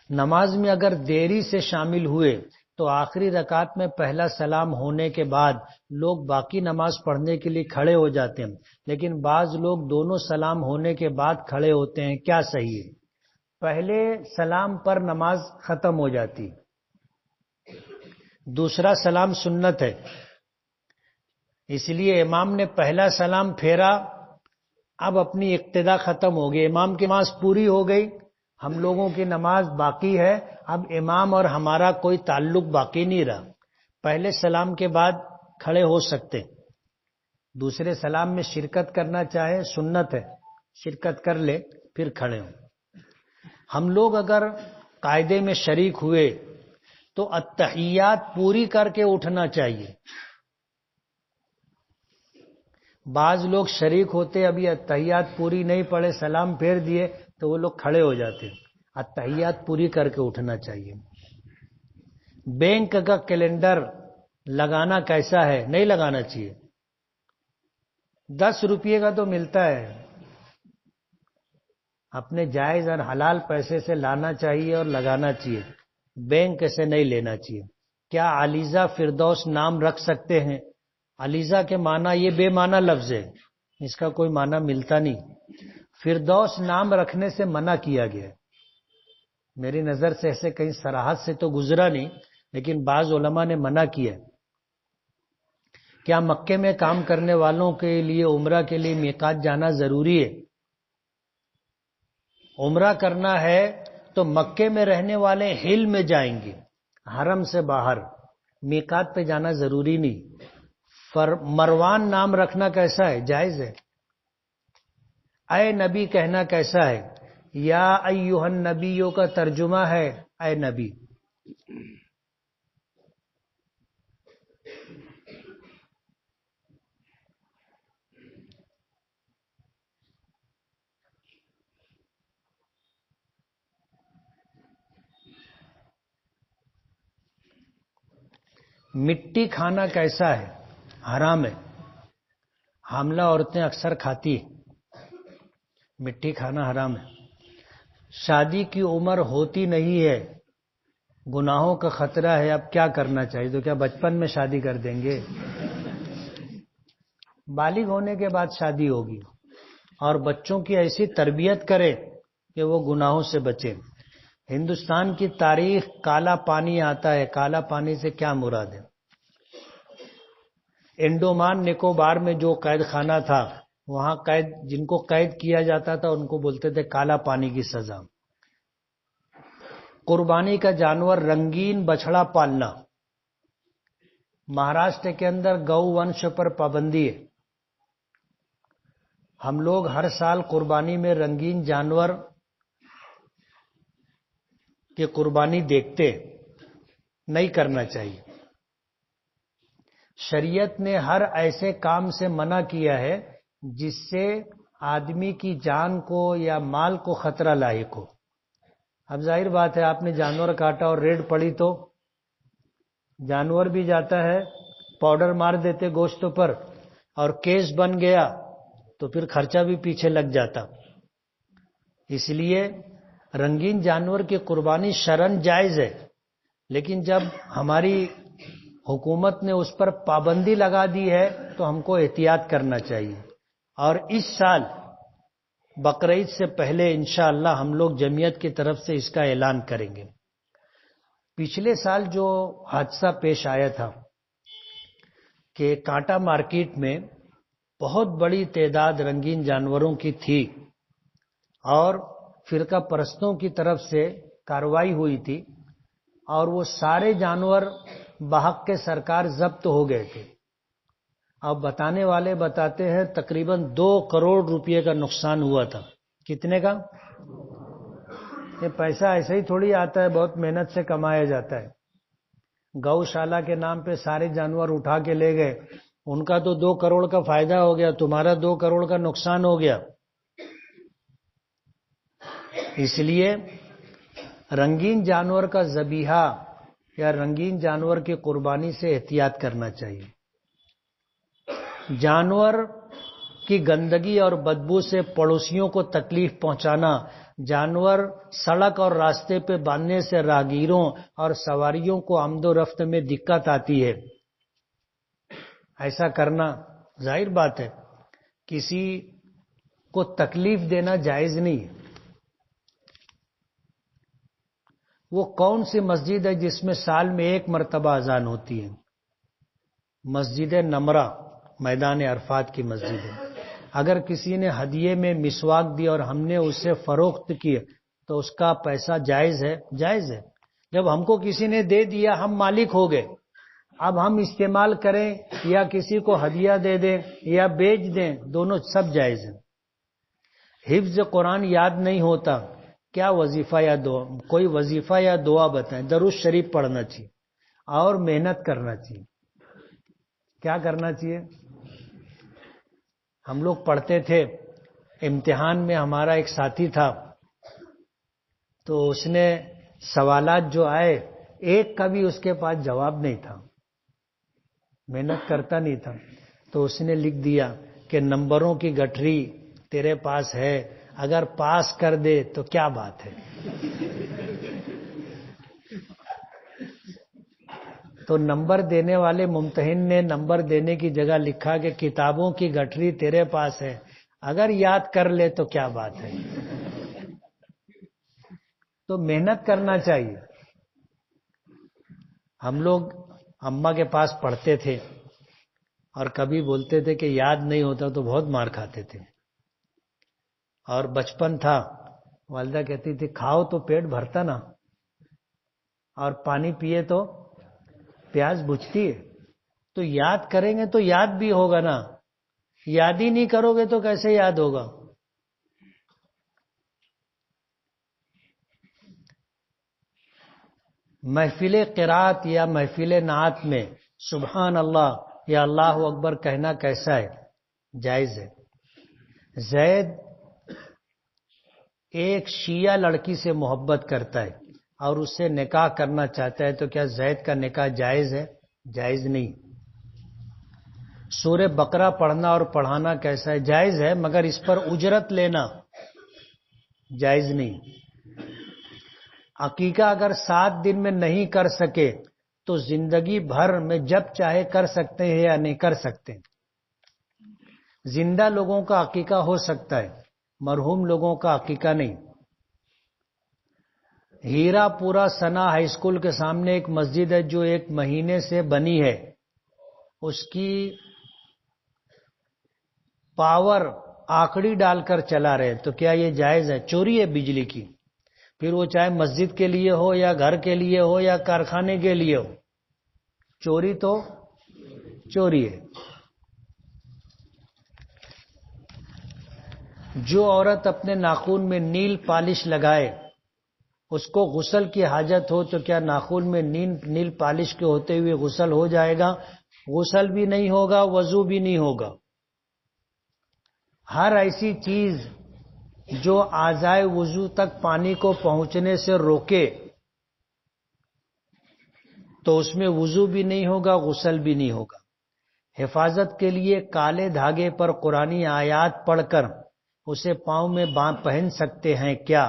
نماز میں اگر دیری سے شامل ہوئے تو آخری رکعت میں پہلا سلام ہونے کے بعد لوگ باقی نماز پڑھنے کے لیے کھڑے ہو جاتے ہیں، لیکن بعض لوگ دونوں سلام ہونے کے بعد کھڑے ہوتے ہیں، کیا صحیح ہے؟ پہلے سلام پر نماز ختم ہو جاتی، دوسرا سلام سنت ہے، اس لیے امام نے پہلا سلام پھیرا، اب اپنی اقتدا ختم ہو گئی، امام کی نماز پوری ہو گئی، ہم لوگوں کی نماز باقی ہے، اب امام اور ہمارا کوئی تعلق باقی نہیں رہا۔ پہلے سلام کے بعد کھڑے ہو سکتے، دوسرے سلام میں شرکت کرنا چاہے سنت ہے، شرکت کر لے پھر کھڑے ہوں۔ ہم لوگ اگر قاعدے میں شریک ہوئے تو التحیات پوری کر کے اٹھنا چاہیے۔ بعض لوگ شریک ہوتے ابھی التحیات پوری نہیں پڑھے، سلام پھیر دیے تو وہ لوگ کھڑے ہو جاتے، التحیات پوری کر کے اٹھنا چاہیے۔ بینک کا کیلنڈر لگانا کیسا ہے؟ نہیں لگانا چاہیے، 10 روپے کا تو ملتا ہے، اپنے جائز اور حلال پیسے سے لانا چاہیے اور لگانا چاہیے، بینک سے نہیں لینا چاہیے۔ کیا علیزہ فردوس نام رکھ سکتے ہیں؟ علیزہ کے معنی یہ بے معنی لفظ ہے، اس کا کوئی معنی ملتا نہیں۔ فردوس نام رکھنے سے منع کیا گیا ہے، میری نظر سے ایسے کہیں صراحت سے تو گزرا نہیں، لیکن بعض علماء نے منع کیا ہے۔ کیا مکے میں کام کرنے والوں کے لیے عمرہ کے لیے میقات جانا ضروری ہے؟ عمرہ کرنا ہے تو مکے میں رہنے والے ہل میں جائیں گے، حرم سے باہر، میقات پہ جانا ضروری نہیں۔ مروان نام رکھنا کیسا ہے؟ جائز ہے۔ اے نبی کہنا کیسا ہے؟ یا ایھا النبیوں کا ترجمہ ہے اے نبی۔ مٹی کھانا کیسا ہے؟ حرام ہے، حاملہ عورتیں اکثر کھاتی ہیں، مٹی کھانا حرام ہے۔ شادی کی عمر ہوتی نہیں ہے، گناہوں کا خطرہ ہے، اب کیا کرنا چاہیے؟ تو کیا بچپن میں شادی کر دیں گے؟ بالغ ہونے کے بعد شادی ہوگی، اور بچوں کی ایسی تربیت کرے کہ وہ گناہوں سے بچے۔ ہندوستان کی تاریخ کالا پانی آتا ہے، کالا پانی سے کیا مراد ہے؟ انڈومان نکوبار میں جو قید خانہ تھا، وہاں جن کو قید کیا جاتا تھا ان کو بولتے تھے کالا پانی کی سزا۔ قربانی کا جانور رنگین بچڑا پالنا. مہاراشٹر کے اندر گو ونش پر پابندی ہے. ہم لوگ ہر سال قربانی میں رنگین جانور کی قربانی دیکھتے. نہیں کرنا چاہیے. شریعت نے ہر ایسے کام سے منع کیا ہے جس سے آدمی کی جان کو یا مال کو خطرہ لاحق ہو. اب ظاہر بات ہے آپ نے جانور کاٹا اور ریڈ پڑی تو جانور بھی جاتا ہے, پاؤڈر مار دیتے گوشت پر, اور کیس بن گیا تو پھر خرچہ بھی پیچھے لگ جاتا. اس لیے رنگین جانور کی قربانی شرعاً جائز ہے, لیکن جب ہماری حکومت نے اس پر پابندی لگا دی ہے تو ہم کو احتیاط کرنا چاہیے. اور اس سال بقرعید سے پہلے انشاءاللہ ہم لوگ جمعیت کی طرف سے اس کا اعلان کریں گے. پچھلے سال جو حادثہ پیش آیا تھا کہ کانٹا مارکیٹ میں بہت بڑی تعداد رنگین جانوروں کی تھی اور فرقہ پرستوں کی طرف سے کارروائی ہوئی تھی, اور وہ سارے جانور بحق کے سرکار ضبط ہو گئے تھے. اب بتانے والے بتاتے ہیں تقریباً 2 کروڑ روپے کا نقصان ہوا تھا. کتنے کا؟ یہ پیسہ ایسے ہی تھوڑی آتا ہے, بہت محنت سے کمایا جاتا ہے. گوشالہ کے نام پہ سارے جانور اٹھا کے لے گئے, ان کا تو 2 کروڑ کا فائدہ ہو گیا, تمہارا 2 کروڑ کا نقصان ہو گیا. اس لیے رنگین جانور کا ذبیحہ یا رنگین جانور کی قربانی سے احتیاط کرنا چاہیے. جانور کی گندگی اور بدبو سے پڑوسیوں کو تکلیف پہنچانا, جانور سڑک اور راستے پہ باندھنے سے راہگیروں اور سواریوں کو آمد و رفت میں دقت آتی ہے. ایسا کرنا ظاہر بات ہے کسی کو تکلیف دینا جائز نہیں ہے. وہ کون سی مسجد ہے جس میں سال میں 1 مرتبہ اذان ہوتی ہے؟ مسجد نمرہ, میدان عرفات کی مسجد ہے. اگر کسی نے ہدیے میں مسواک دی اور ہم نے اسے فروخت کیا تو اس کا پیسہ جائز ہے؟ جائز ہے. جب ہم کو کسی نے دے دیا ہم مالک ہو گئے, اب ہم استعمال کریں یا کسی کو ہدیہ دے دیں یا بیچ دیں, دونوں سب جائز ہیں. حفظ قرآن یاد نہیں ہوتا, کیا وظیفہ یا دعا, کوئی وظیفہ یا دعا بتائیں. درود شریف پڑھنا چاہیے اور محنت کرنا چاہیے. کیا کرنا چاہیے؟ ہم لوگ پڑھتے تھے, امتحان میں ہمارا ایک ساتھی تھا, تو اس نے سوالات جو آئے ایک کا بھی اس کے پاس جواب نہیں تھا, محنت کرتا نہیں تھا, تو اس نے لکھ دیا کہ نمبروں کی گٹھری تیرے پاس ہے, اگر پاس کر دے تو کیا بات ہے. تو نمبر دینے والے ممتحن نے نمبر دینے کی جگہ لکھا کہ کتابوں کی گٹھری تیرے پاس ہے, اگر یاد کر لے تو کیا بات ہے. تو محنت کرنا چاہیے. ہم لوگ اماں کے پاس پڑھتے تھے اور کبھی بولتے تھے کہ یاد نہیں ہوتا تو بہت مار کھاتے تھے. اور بچپن تھا, والدہ کہتی تھی کھاؤ تو پیٹ بھرتا نا, اور پانی پیے تو پیاس بجھتی ہے. تو یاد کریں گے تو یاد بھی ہوگا نا, یاد ہی نہیں کرو گے تو کیسے یاد ہوگا. محفل قرات یا محفل نعت میں سبحان اللہ یا اللہ اکبر کہنا کیسا ہے؟ جائز ہے. زید ایک شیعہ لڑکی سے محبت کرتا ہے اور اس سے نکاح کرنا چاہتا ہے, تو کیا زید کا نکاح جائز ہے؟ جائز نہیں. سورہ بقرہ پڑھنا اور پڑھانا کیسا ہے؟ جائز ہے, مگر اس پر اجرت لینا جائز نہیں. عقیقہ اگر 7 دن میں نہیں کر سکے تو زندگی بھر میں جب چاہے کر سکتے ہیں یا نہیں کر سکتے. زندہ لوگوں کا عقیقہ ہو سکتا ہے, مرحوم لوگوں کا عقیقہ نہیں. ہیرا پورا ثنا ہائی اسکول کے سامنے ایک مسجد ہے جو 1 مہینے سے بنی ہے, اس کی پاور آکڑی ڈال کر چلا رہے, تو کیا یہ جائز ہے؟ چوری ہے بجلی کی. پھر وہ چاہے مسجد کے لیے ہو یا گھر کے لیے ہو یا کارخانے کے لیے ہو، چوری تو چوری ہے۔ جو عورت اپنے ناخن میں نیل پالش لگائے اس کو غسل کی حاجت ہو تو کیا ناخن میں نیل پالش کے ہوتے ہوئے غسل ہو جائے گا؟ غسل بھی نہیں ہوگا، وضو بھی نہیں ہوگا۔ ہر ایسی چیز جو اعضائے وضو تک پانی کو پہنچنے سے روکے تو اس میں وضو بھی نہیں ہوگا، غسل بھی نہیں ہوگا۔ حفاظت کے لیے کالے دھاگے پر قرآنی آیات پڑھ کر اسے پاؤں میں پہن سکتے ہیں کیا؟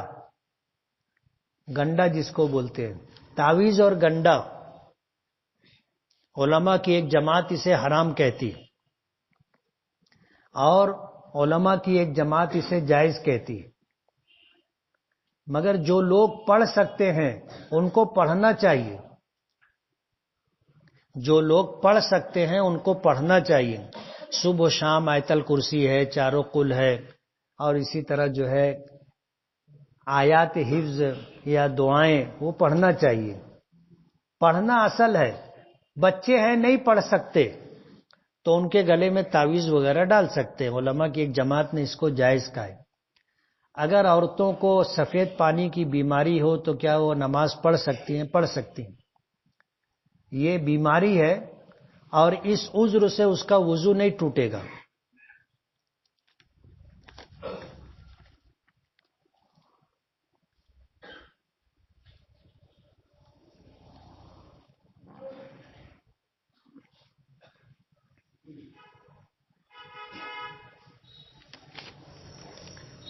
گنڈا جس کو بولتے ہیں، تعویذ اور گنڈا، علماء کی ایک جماعت اسے حرام کہتی اور علماء کی ایک جماعت اسے جائز کہتی، مگر جو لوگ پڑھ سکتے ہیں ان کو پڑھنا چاہیے، جو لوگ پڑھ سکتے ہیں ان کو پڑھنا چاہیے۔ صبح و شام آیت الکرسی ہے، چاروں قل ہے، اور اسی طرح جو ہے آیات حفظ یا دعائیں وہ پڑھنا چاہیے۔ پڑھنا اصل ہے۔ بچے ہیں نہیں پڑھ سکتے تو ان کے گلے میں تعویذ وغیرہ ڈال سکتے ہیں، علماء کی ایک جماعت نے اس کو جائز کہا ہے۔ اگر عورتوں کو سفید پانی کی بیماری ہو تو کیا وہ نماز پڑھ سکتی ہیں؟ پڑھ سکتی ہیں۔ یہ بیماری ہے اور اس عذر سے اس کا وضو نہیں ٹوٹے گا۔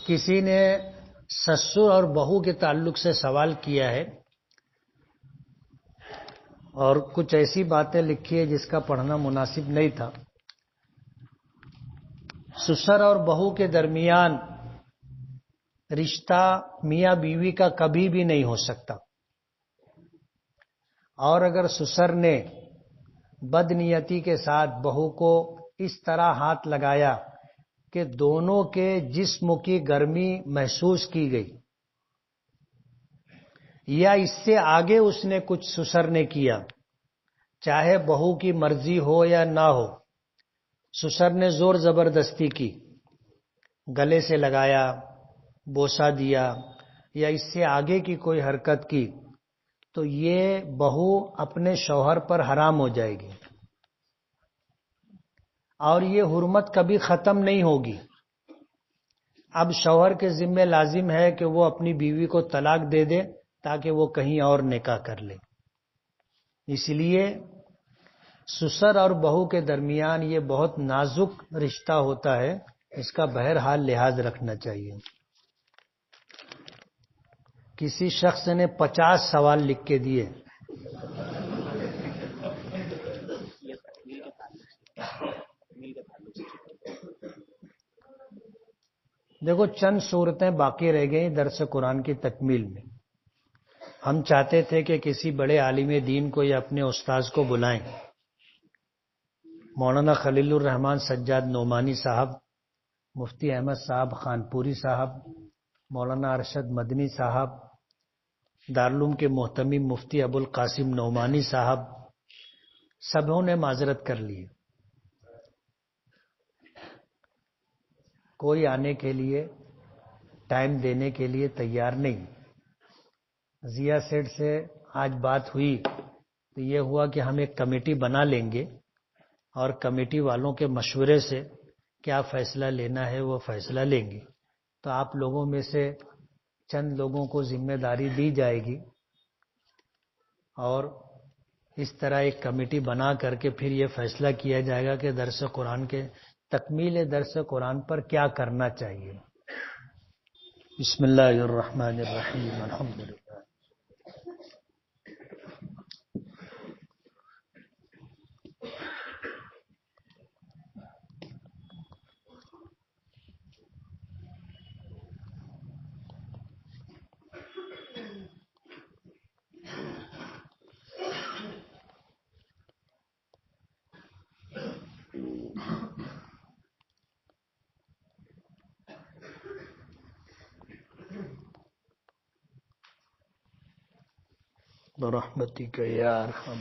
کسی نے سسر اور بہو کے تعلق سے سوال کیا ہے اور کچھ ایسی باتیں لکھی ہے جس کا پڑھنا مناسب نہیں تھا۔ سسر اور بہو کے درمیان رشتہ میاں بیوی کا کبھی بھی نہیں ہو سکتا، اور اگر سسر نے بدنیتی کے ساتھ بہو کو اس طرح ہاتھ لگایا کہ دونوں کے جسم کی گرمی محسوس کی گئی، یا اس سے آگے اس نے کچھ سسر نے کیا، چاہے بہو کی مرضی ہو یا نہ ہو، سسر نے زور زبردستی کی، گلے سے لگایا، بوسہ دیا یا اس سے آگے کی کوئی حرکت کی، تو یہ بہو اپنے شوہر پر حرام ہو جائے گی اور یہ حرمت کبھی ختم نہیں ہوگی۔ اب شوہر کے ذمہ لازم ہے کہ وہ اپنی بیوی کو طلاق دے دے تاکہ وہ کہیں اور نکاح کر لے۔ اس لیے سسر اور بہو کے درمیان یہ بہت نازک رشتہ ہوتا ہے، اس کا بہرحال لحاظ رکھنا چاہیے۔ کسی شخص نے 50 سوال لکھ کے دیے۔ دیکھو چند صورتیں باقی رہ گئیں درس قرآن کی تکمیل میں۔ ہم چاہتے تھے کہ کسی بڑے عالم دین کو یا اپنے استاذ کو بلائیں، مولانا خلیل الرحمان سجاد نعمانی صاحب، مفتی احمد صاحب خانپوری صاحب، مولانا ارشد مدنی صاحب، دارالعلوم کے محتمم مفتی ابو القاسم نعمانی صاحب، سبوں نے معذرت کر لی، کوئی آنے کے لیے ٹائم دینے کے لیے تیار نہیں۔ ضیاء سیٹ سے آج بات ہوئی تو یہ ہوا کہ ہم ایک کمیٹی بنا لیں گے اور کمیٹی والوں کے مشورے سے کیا فیصلہ لینا ہے وہ فیصلہ لیں گے، تو آپ لوگوں میں سے چند لوگوں کو ذمہ داری دی جائے گی اور اس طرح ایک کمیٹی بنا کر کے پھر یہ فیصلہ کیا جائے گا کہ درس قرآن کے تکمیل درس قرآن پر کیا کرنا چاہیے۔ بسم اللہ الرحمن الرحیم، الحمدللہ۔ برحمتک یا ارحم